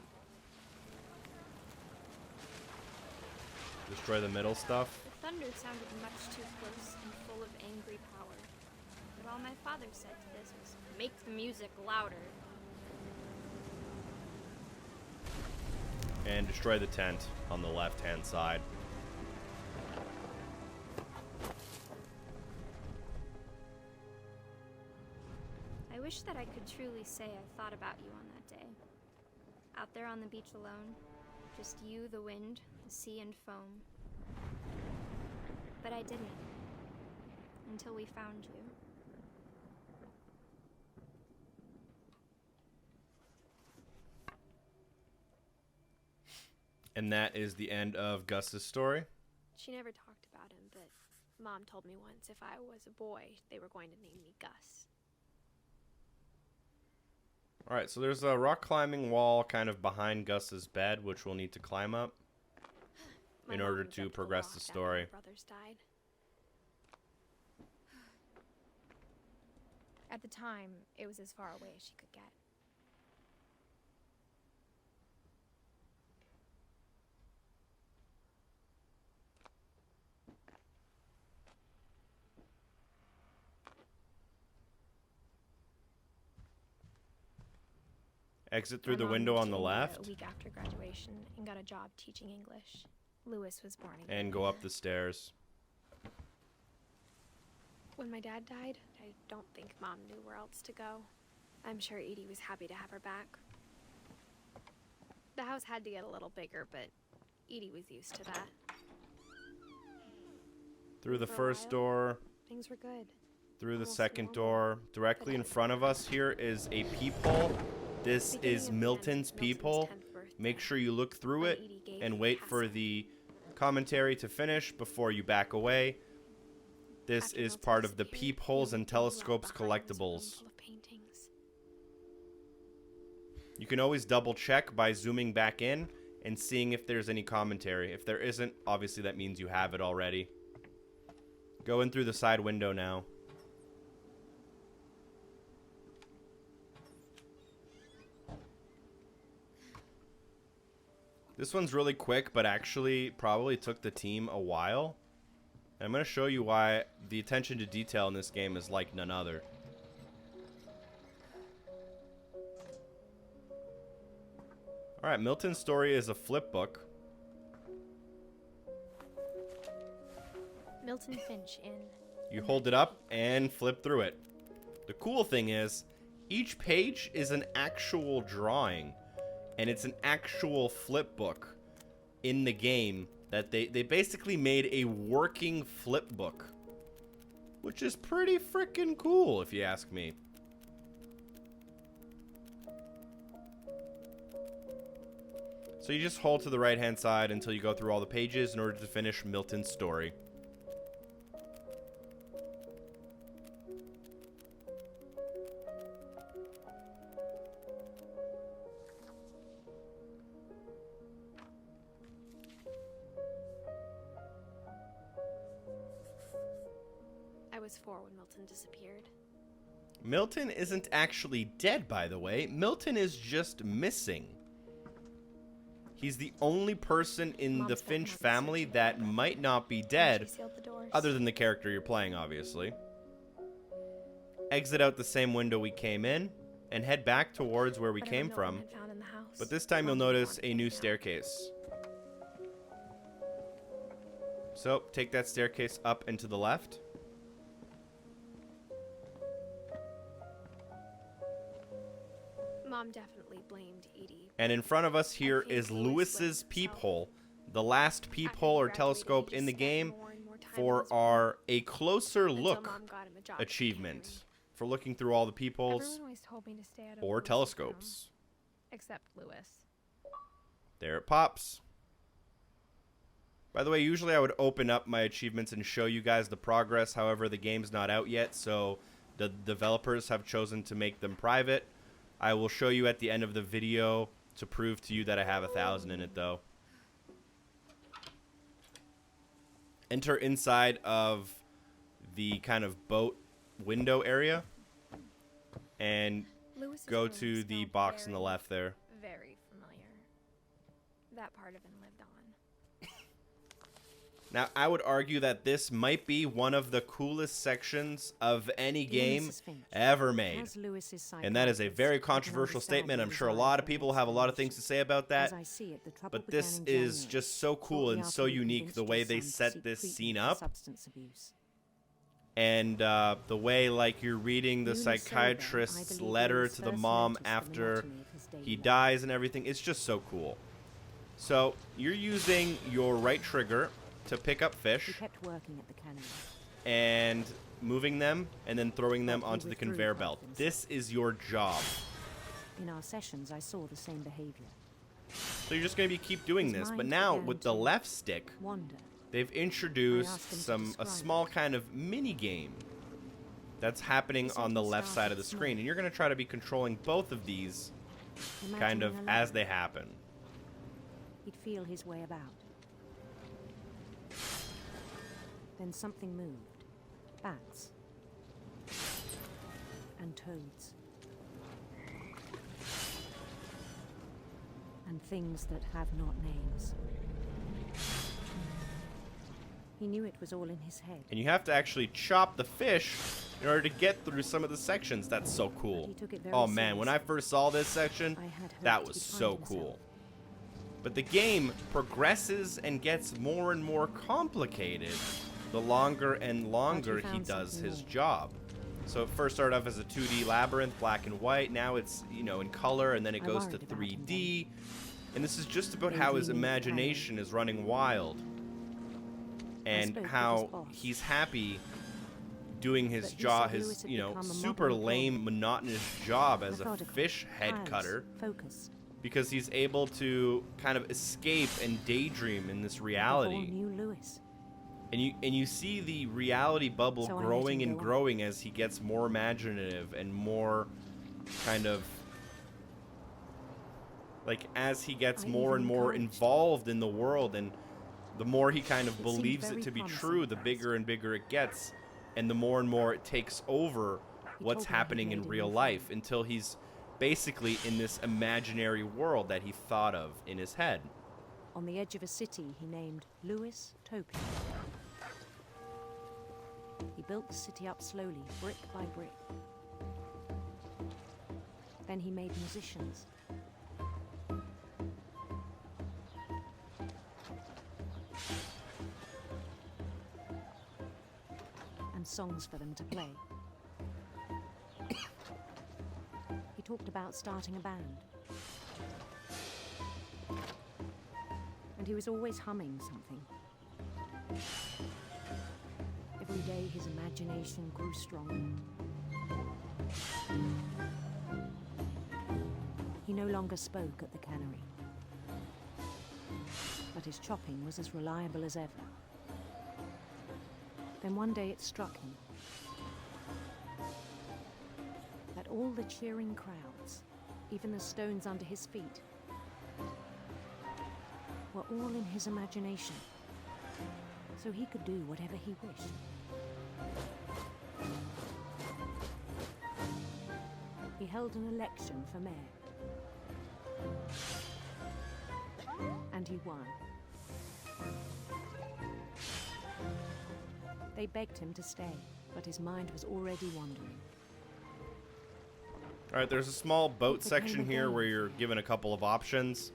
Destroy the middle stuff. The thunder sounded much too close and full of angry power. But all my father said to this was, "Make the music louder." And destroy the tent on the left-hand side. I wish that I could truly say I thought about you on that day. Out there on the beach alone, just you, the wind, the sea, and foam. But I didn't. Until we found you. And that is the end of Gus's story. She never talked about him, but Mom told me once if I was a boy, they were going to name me Gus. Alright, so there's a rock climbing wall kind of behind Gus's bed, which we'll need to climb up in order to progress the story. My brothers died. At the time, it was as far away as she could get. Exit through My the mom window moved on to the India left. A week after graduation and got a job teaching English. Lewis was born again. And go up the stairs. When my dad died, I don't think Mom knew where else to go. I'm sure Edie was happy to have her back. The house had to get a little bigger, but Edie was used to that. Through the For a first while, door. Things were good. Through the Almost second normal. door. Directly in front of us here is a peephole. This Beginning is of the Milton's end, peephole. 10th birthday. Make sure you look through When it Edie gave and me wait for castle. the commentary to finish before you back away. This After is Milton part of the disappeared, Peepholes we and moved into a Telescopes behind was a room collectibles. full of paintings. You can always double check by zooming back in and seeing if there's any commentary. If there isn't, obviously that means you have it already. Go in through the side window now. This one's really quick, but actually probably took the team a while. And I'm going to show you why the attention to detail in this game is like none other. Alright, Milton's Story is a flip book. Milton Finch in. You hold it up and flip through it. The cool thing is, each page is an actual drawing. And it's an actual flip book in the game that they basically made a working flip book, which is pretty freaking cool if you ask me. So you just hold to the right hand side until you go through all the pages in order to finish Milton's story. I was 4 when Milton disappeared. Milton isn't actually dead, by the way. Milton is just missing. He's the only person in the Finch family that might not be dead, other than the character you're playing, obviously. Exit out the same window we came in, and head back towards where we came from. But this time you'll notice a new staircase. So, take that staircase up and to the left. Mom definitely blamed Edie. And in front of us here is Lewis's peephole, the last peephole or telescope in the game for our A Closer Look achievement for looking through all the peepholes or telescopes. Except Lewis. There it pops. By the way, usually I would open up my achievements and show you guys the progress. However, the game's not out yet, so the developers have chosen to make them private. I will show you at the end of the video to prove to you that I have 1,000 in it, though. Enter inside of the kind of boat window area and go to the box on the left there. Very familiar. That part of him lived on. Now, I would argue that this might be one of the coolest sections of any game ever made. And that is a very controversial statement. I'm sure a lot of people have a lot of things to say about that. But this is just so cool and so unique, the way they set this scene up. And the way, like, you're reading the psychiatrist's letter to the mom after he dies and everything. It's just so cool. So, you're using your right trigger to pick up fish and moving them and then throwing them onto the conveyor belt. This is your job. In our sessions, I saw the same behavior. So you're just going to keep doing this, but now with the left stick, they've introduced a small kind of mini game that's happening on the left side of the screen, and you're going to try to be controlling both of these kind of as they happen. He'd feel his way about. Then something moved. Bats. And toads. And things that have not names. He knew it was all in his head. And you have to actually chop the fish in order to get through some of the sections. That's so cool. Oh man, when I first saw this section, that was so cool. But the game progresses and gets more and more complicated the longer and longer he does his job. So it first started off as a 2D labyrinth, black and white. Now it's, you know, in color, and then it goes to 3D. And this is just about how his imagination is running wild. And how he's happy doing his job, his, you know, super lame, monotonous job as a fish head cutter. Because he's able to kind of escape and daydream in this reality. And you see the reality bubble growing and growing as he gets more imaginative and more kind of like as he gets more and more involved in the world, and the more he kind of believes it to be true, the bigger and bigger it gets, and the more and more it takes over what's happening in real life until he's basically in this imaginary world that he thought of in his head. On the edge of a city he named Lewis Topia. He built the city up slowly, brick by brick. Then he made musicians. And songs for them to play. He talked about starting a band. And he was always humming something. Every day his imagination grew stronger. He no longer spoke at the cannery, but his chopping was as reliable as ever. Then one day it struck him that all the cheering crowds, even the stones under his feet, were all in his imagination, so he could do whatever he wished. He held an election for mayor, and he won. They begged him to stay, but his mind was already wandering. Alright, there's a small boat section here where you're given a couple of options.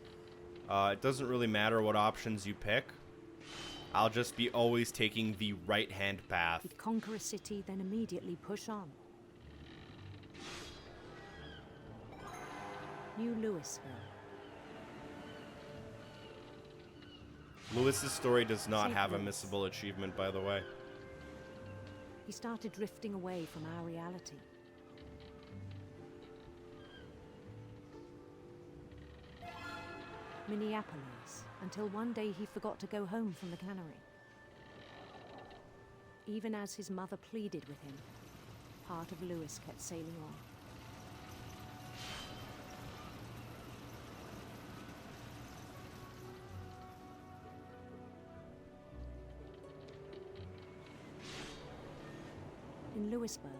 It doesn't really matter what options you pick. I'll just be always taking the right-hand path. He'd conquer a city, then immediately push on. New Louisville. Lewis's story does not St. have a Louis. missable achievement, by the way. He started drifting away from our reality. Minneapolis, until one day he forgot to go home from the cannery. Even as his mother pleaded with him, part of Lewis kept sailing on. In Lewisburg,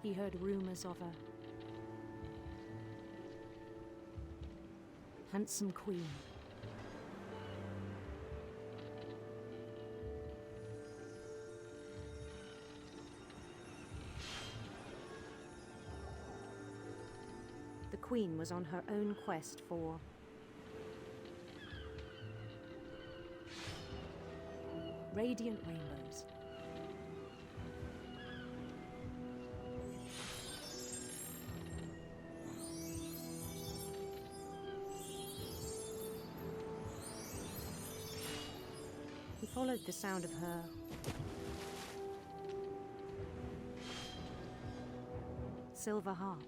he heard rumors of a handsome queen. The queen was on her own quest for radiant rainbows. He followed the sound of her silver harp.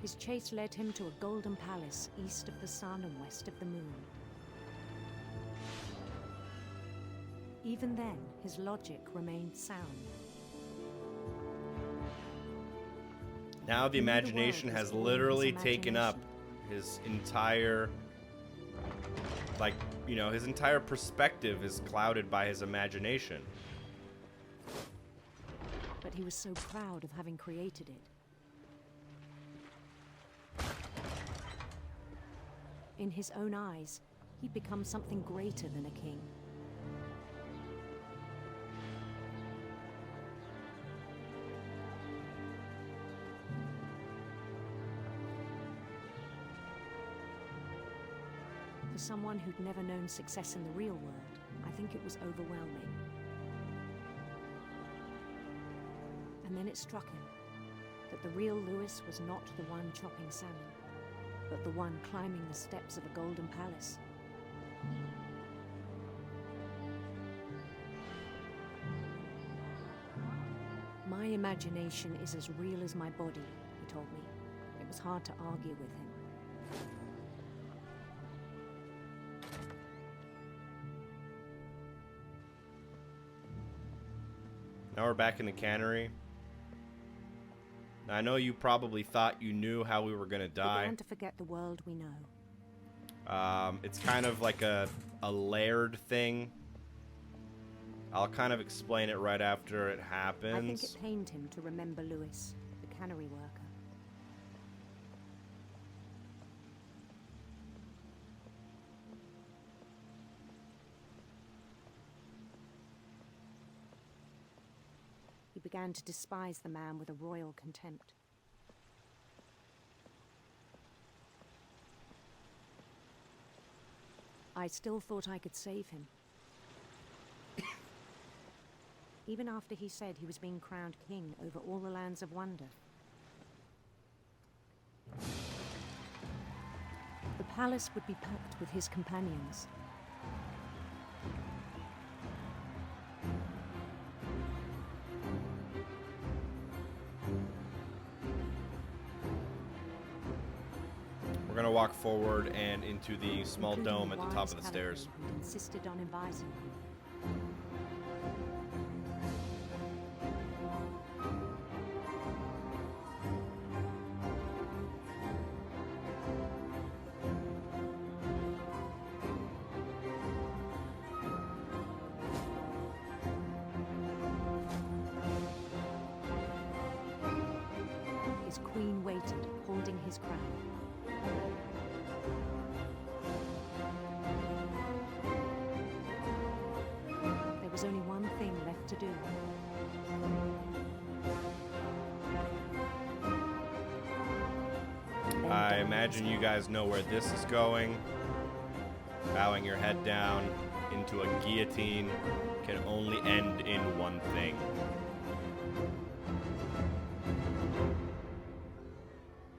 His chase led him to a golden palace east of the sun and west of the moon. Even then, his logic remained sound. Now the imagination has literally taken up his entire, his entire perspective is clouded by his imagination. But he was so proud of having created it. In his own eyes, he'd become something greater than a king. For someone who'd never known success in the real world, I think it was overwhelming. And then it struck him that the real Lewis was not the one chopping salmon, but the one climbing the steps of a golden palace. My imagination is as real as my body, he told me. It was hard to argue with him. Now we're back in the cannery. Now, I know you probably thought you knew how we were gonna die. We began to forget the world we know. It's kind of like a layered thing. I'll kind of explain it right after it happens. I think it pained him to remember Lewis, the cannery worker. He began to despise the man with a royal contempt. I still thought I could save him. Even after he said he was being crowned king over all the lands of wonder. The palace would be packed with his companions. We're gonna walk forward and into the small dome at the top of the stairs. Who insisted on inviting him. His queen waited, holding his crown. There was only one thing left to do. I imagine you guys know where this is going. Bowing your head down into a guillotine can only end in one thing.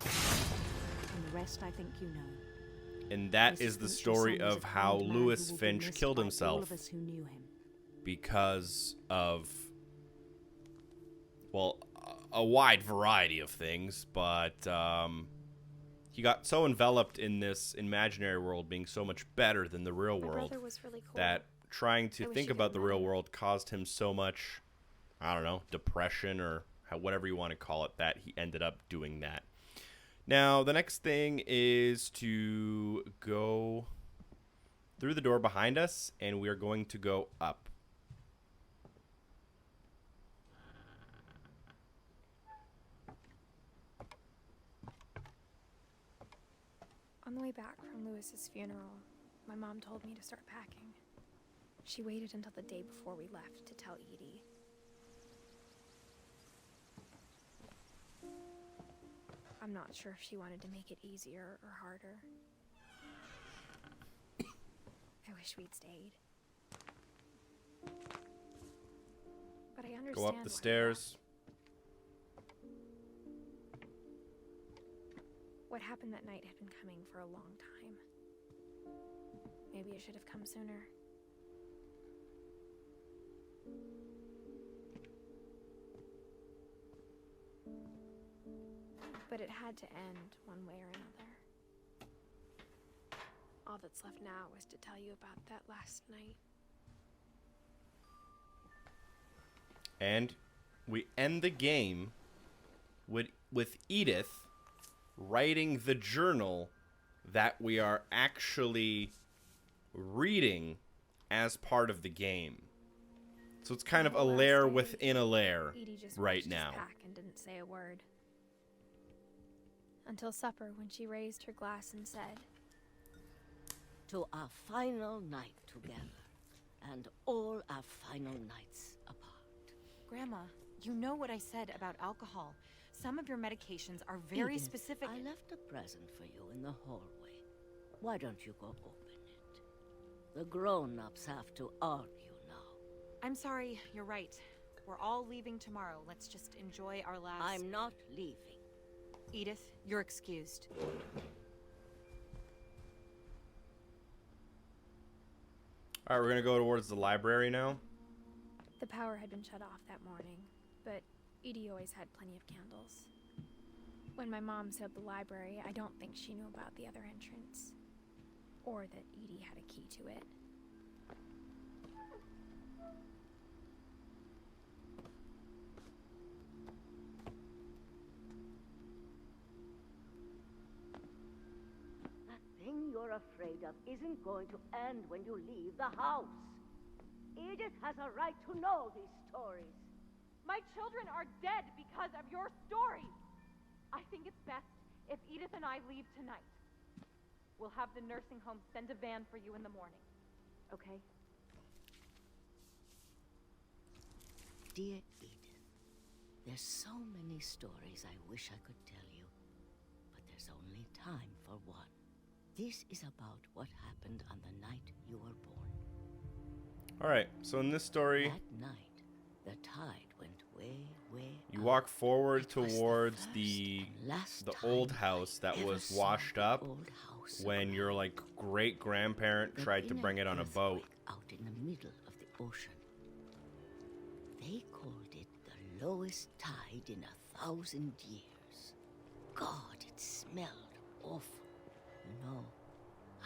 And the rest I think you know. And that Mrs. is the Finch's story son was of a how kind man Lewis who will be Finch missed killed by himself all of us who knew him. because of, well, a wide variety of things, but he got so enveloped in this imaginary world being so much better than the real My world brother was really cool. that trying to I wish think you about could the real imagine. world caused him so much, I don't know, depression or whatever you want to call it, that he ended up doing that. Now, the next thing is to go through the door behind us, and we are going to go up. On the way back from Lewis's funeral, my mom told me to start packing. She waited until the day before we left to tell Edie. I'm not sure if she wanted to make it easier or harder. I wish we'd stayed. But I understand Go up why the we stairs. What happened that night had been coming for a long time. Maybe it should have come sooner. But it had to end one way or another. All that's left now is to tell you about that last night. And we end the game with Edith writing the journal that we are actually reading as part of the game. So it's kind of a layer within a layer Edie just right finished his now. pack and didn't say a word. Until supper, when she raised her glass and said, "To our final night together, and all our final nights apart." Grandma, you know what I said about alcohol. Some of your medications are very Edith, specific. I left a present for you in the hallway. Why don't you go open it? The grown-ups have to argue now. I'm sorry, you're right. We're all leaving tomorrow. Let's just enjoy our last... I'm not leaving. Edith, you're excused. All right, we're going to go towards the library now. the power had been shut off that morning, but Edie always had plenty of candles. When my mom set up the library, I don't think she knew about the other entrance, or that Edie had a key to it. That thing you're afraid of isn't going to end when you leave the house. Edith has a right to know these stories. My children are dead because of your story. I think it's best if Edith and I leave tonight. We'll have the nursing home send a van for you in the morning. Okay? Dear Edith, there's so many stories I wish I could tell you, but there's only time for one. This is about what happened on the night you were born. Alright, so in this story, That night, the tide went way you up. walk forward It was towards first the and last old time house that I ever was saw washed the up old house when your like great-grandparent but tried to in bring an it on a boat. earthquake out in the middle of the ocean. They called it the lowest tide in 1,000 years. God, it smelled awful. You know,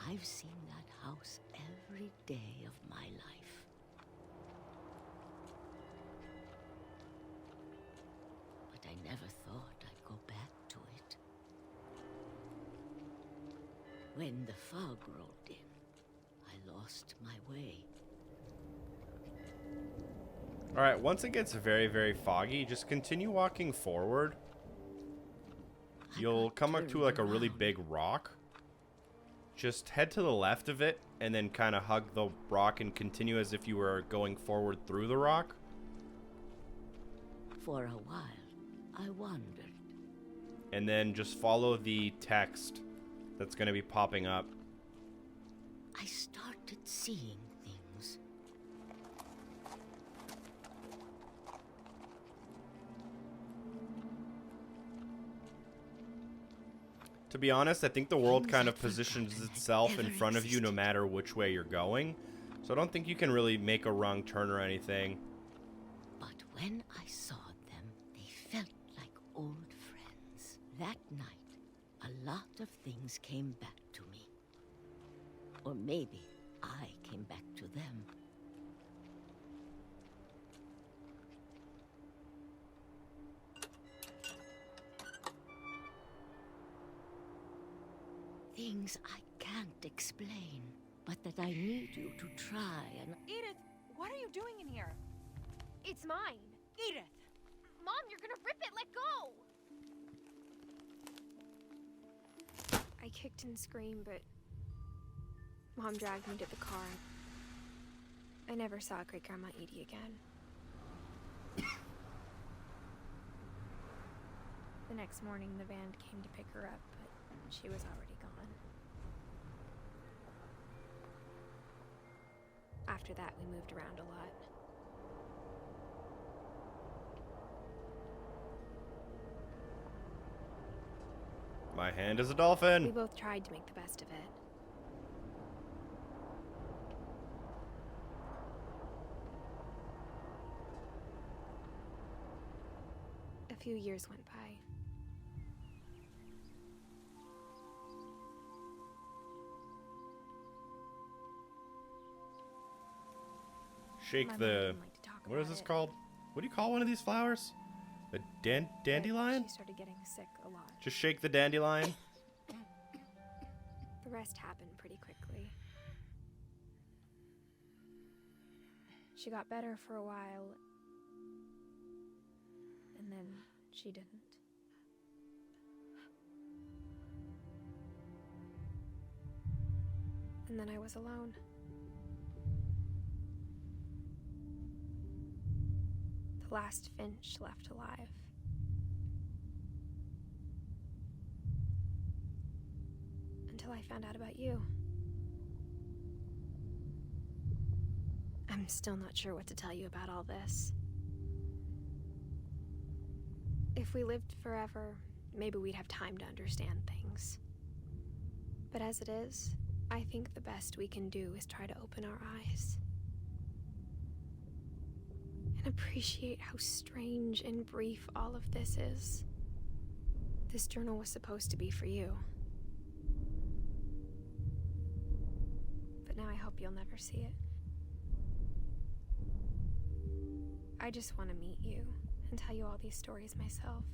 I've seen that house every day of my life. But I never thought I'd go back to it. When the fog rolled in, I lost my way. Alright, once it gets very, very foggy, just continue walking forward. You'll come up to like a really big rock. Just head to the left of it and then kind of hug the rock and continue as if you were going forward through the rock. For a while, I wandered. And then just follow the text that's going to be popping up. I started seeing things. To be honest, I think the world kind of positions itself in front of you no matter which way you're going. So I don't think you can really make a wrong turn or anything. But when I saw them, they felt like old friends. That night, a lot of things came back to me. Or maybe I came back to them. Things I can't explain, but that I need you to try and... Edith, what are you doing in here? It's mine. Edith! Mom, you're gonna rip it! Let go! I kicked and screamed, but Mom dragged me to the car. I never saw Great-Grandma Edie again. The next morning, the van came to pick her up, but she was already gone. After that, we moved around a lot. My hand is a dolphin. We both tried to make the best of it. A few years went by. Shake My mom the... didn't like to talk What is about this it. called? What do you call one of these flowers? A dandelion? She started getting sick a lot. Just shake the dandelion. The rest happened pretty quickly. She got better for a while, and then she didn't. And then I was alone. The last Finch left alive. Until I found out about you. I'm still not sure what to tell you about all this. If we lived forever, maybe we'd have time to understand things. But as it is, I think the best we can do is try to open our eyes. And appreciate how strange and brief all of this is. This journal was supposed to be for you. But now I hope you'll never see it. I just want to meet you and tell you all these stories myself.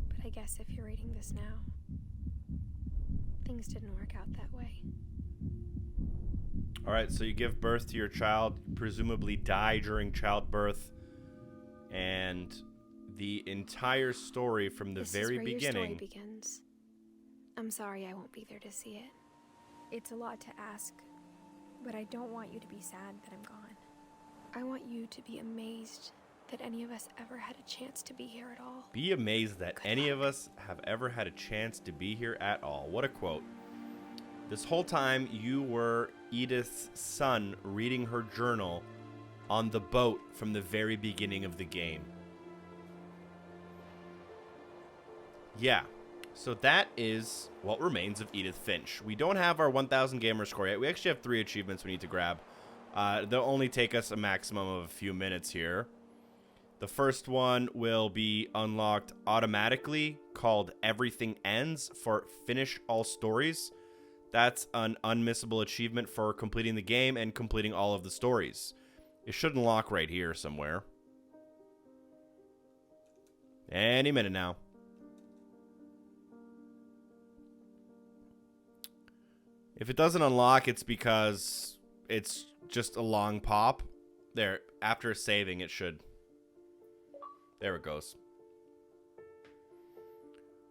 But I guess if you're reading this now, things didn't work out that way. Alright, so you give birth to your child, presumably die during childbirth, and the entire story from the This very is where beginning... your story begins. I'm sorry I won't be there to see it. It's a lot to ask, but I don't want you to be sad that I'm gone. I want you to be amazed that any of us ever had a chance to be here at all. Be amazed that any of us have ever had a chance to be here at all. What a quote. This whole time you were Edith's son reading her journal on the boat from the very beginning of the game. Yeah, so that is what remains of Edith Finch. We don't have our 1,000 gamer score yet. We actually have 3 achievements we need to grab. They'll only take us a maximum of a few minutes here. The first one will be unlocked automatically, called Everything Ends, for Finish All Stories. That's an unmissable achievement for completing the game and completing all of the stories. It should unlock right here somewhere. Any minute now. If it doesn't unlock, it's because it's just a long pop. There, after saving, it should. There it goes.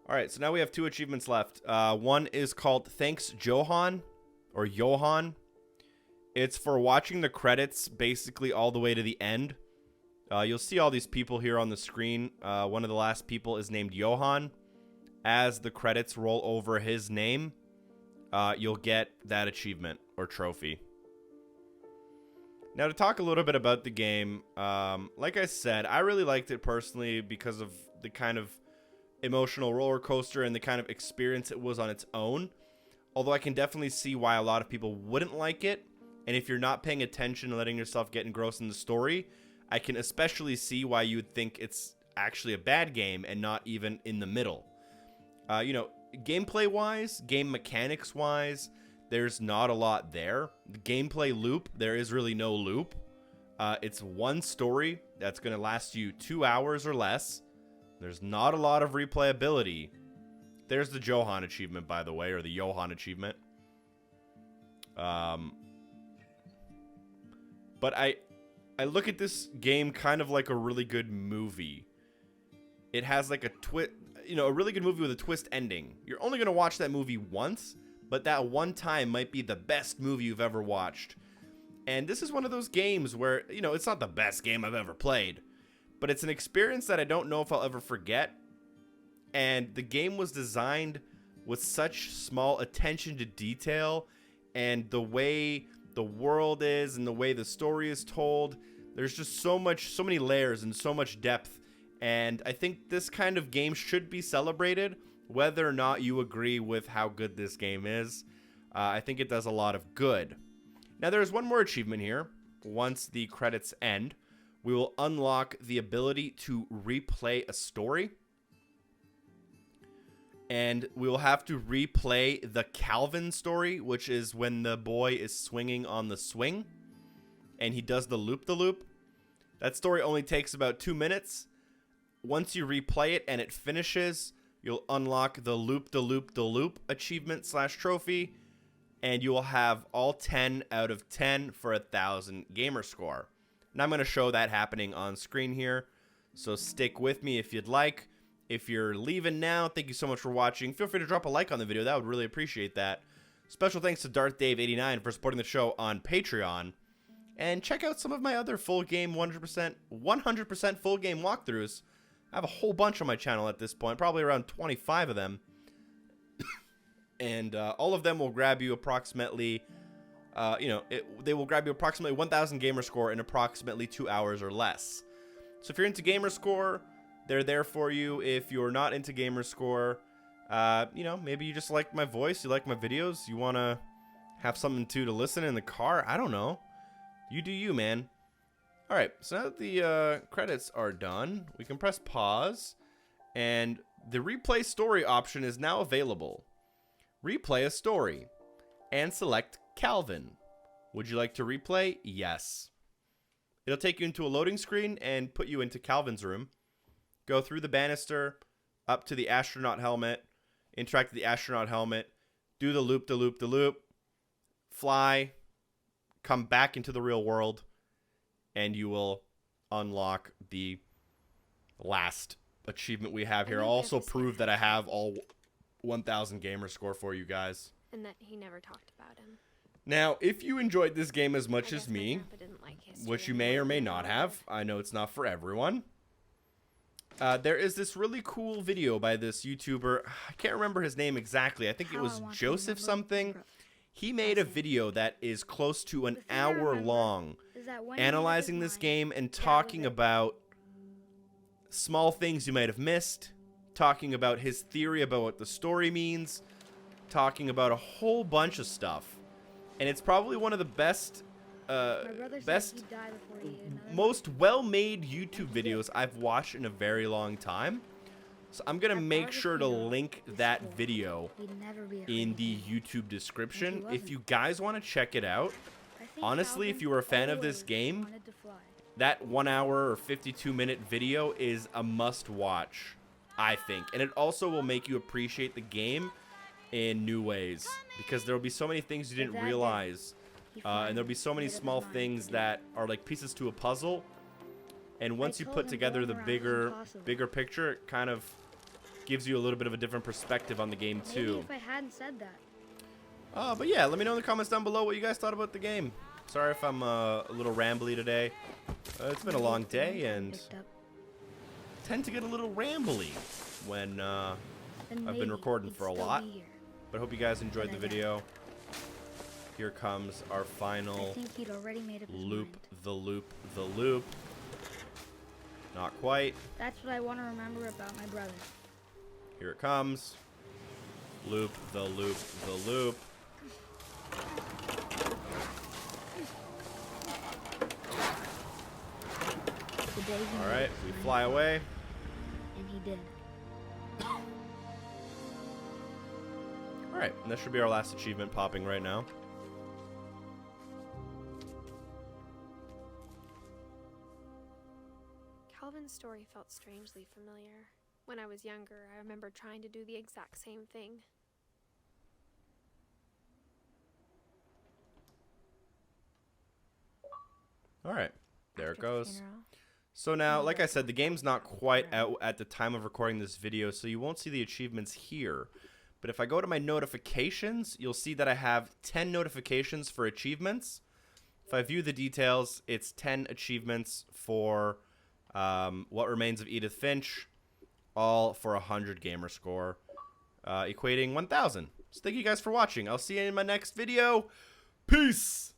Alright, so now we have 2 achievements left. One is called Thanks Johan, or Johan. It's for watching the credits basically all the way to the end. You'll see all these people here on the screen. One of the last people is named Johan. As the credits roll over his name, you'll get that achievement or trophy. Now, to talk a little bit about the game, like I said, I really liked it personally because of the kind of emotional roller coaster and the kind of experience it was on its own. Although I can definitely see why a lot of people wouldn't like it. And if you're not paying attention and letting yourself get engrossed in the story, I can especially see why you would think it's actually a bad game and not even in the middle. You know, gameplay-wise, game mechanics-wise, there's not a lot there. The gameplay loop, there is really no loop. It's one story that's going to last you 2 hours or less. There's not a lot of replayability. There's the Johan achievement, by the way, or the Johan achievement. But I look at this game kind of like a really good movie. It has like a twist, you know, a really good movie with a twist ending. You're only going to watch that movie once, but that one time might be the best movie you've ever watched. And this is one of those games where, you know, it's not the best game I've ever played, but it's an experience that I don't know if I'll ever forget. And the game was designed with such small attention to detail, and the way the world is and the way the story is told, there's just so many layers and so much depth. And I think this kind of game should be celebrated, whether or not you agree with how good this game is. I think it does a lot of good. Now, there's one more achievement here. Once the credits end, we will unlock the ability to replay a story. And we will have to replay the Calvin story, which is when the boy is swinging on the swing and he does the loop-the-loop. That story only takes about 2 minutes. Once you replay it and it finishes, you'll unlock the loop-the-loop-the-loop achievement / trophy, and you will have all 10 out of 10 for 1,000 gamer score. And I'm going to show that happening on screen here, so stick with me if you'd like. If you're leaving now, thank you so much for watching. Feel free to drop a like on the video. That would really appreciate that. Special thanks to DarthDave89 for supporting the show on Patreon. And check out some of my other full game 100% full game walkthroughs. I have a whole bunch on my channel at this point, probably around 25 of them. And all of them will grab you approximately, they will grab you approximately 1,000 gamer score in approximately 2 hours or less. So if you're into gamer score, they're there for you. If you're not into gamer score, maybe you just like my voice, you like my videos, you want to have something to listen in the car, I don't know. You do you, man. Alright, so now that the credits are done, we can press pause, and the replay story option is now available. Replay a story, and select Calvin. Would you like to replay? Yes. It'll take you into a loading screen and put you into Calvin's room. Go through the banister, up to the astronaut helmet, interact with the astronaut helmet, do the loop, fly, come back into the real world, and you will unlock the last achievement we have here. I'll also prove that I have all 1,000 gamer score for you guys. And that he never talked about him. Now, if you enjoyed this game as much as my me, grandpa didn't like history which you and may or may wouldn't not know have, I know it's not for everyone. There is this really cool video by this YouTuber. I can't remember his name exactly. I think it was Joseph something. He made a video that is close to an hour long, analyzing this game and talking about small things you might have missed, talking about his theory about what the story means, talking about a whole bunch of stuff. And it's probably one of the best, most well-made YouTube videos I've watched in a very long time. So I'm going to make sure to link that video in the YouTube description. If you guys want to check it out, honestly, if you were a fan of this game, that 1 hour or 52-minute video is a must-watch, I think. And it also will make you appreciate the game in new ways, because there will be so many things you didn't realize, and there'll be so many small things that are like pieces to a puzzle, and once you put together the bigger picture, it kind of gives you a little bit of a different perspective on the game too. If I hadn't said that. But yeah, let me know in the comments down below what you guys thought about the game. Sorry if I'm a little rambly today. It's been a long day, and tend to get a little rambly when I've been recording for a lot. But I hope you guys enjoyed the video. Here comes our final loop, the loop, the loop. Not quite. That's what I want to remember about my brother. Here it comes. Loop, the loop, the loop. Alright, we fly away. And he did. Alright, and that should be our last achievement popping right now. Calvin's story felt strangely familiar. When I was younger, I remember trying to do the exact same thing. Alright, there it goes. So now, like I said, the game's not quite out at the time of recording this video, so you won't see the achievements here. But if I go to my notifications, you'll see that I have 10 notifications for achievements. If I view the details, it's 10 achievements for What Remains of Edith Finch, all for 100 gamer score, equating 1,000. So thank you guys for watching. I'll see you in my next video. Peace!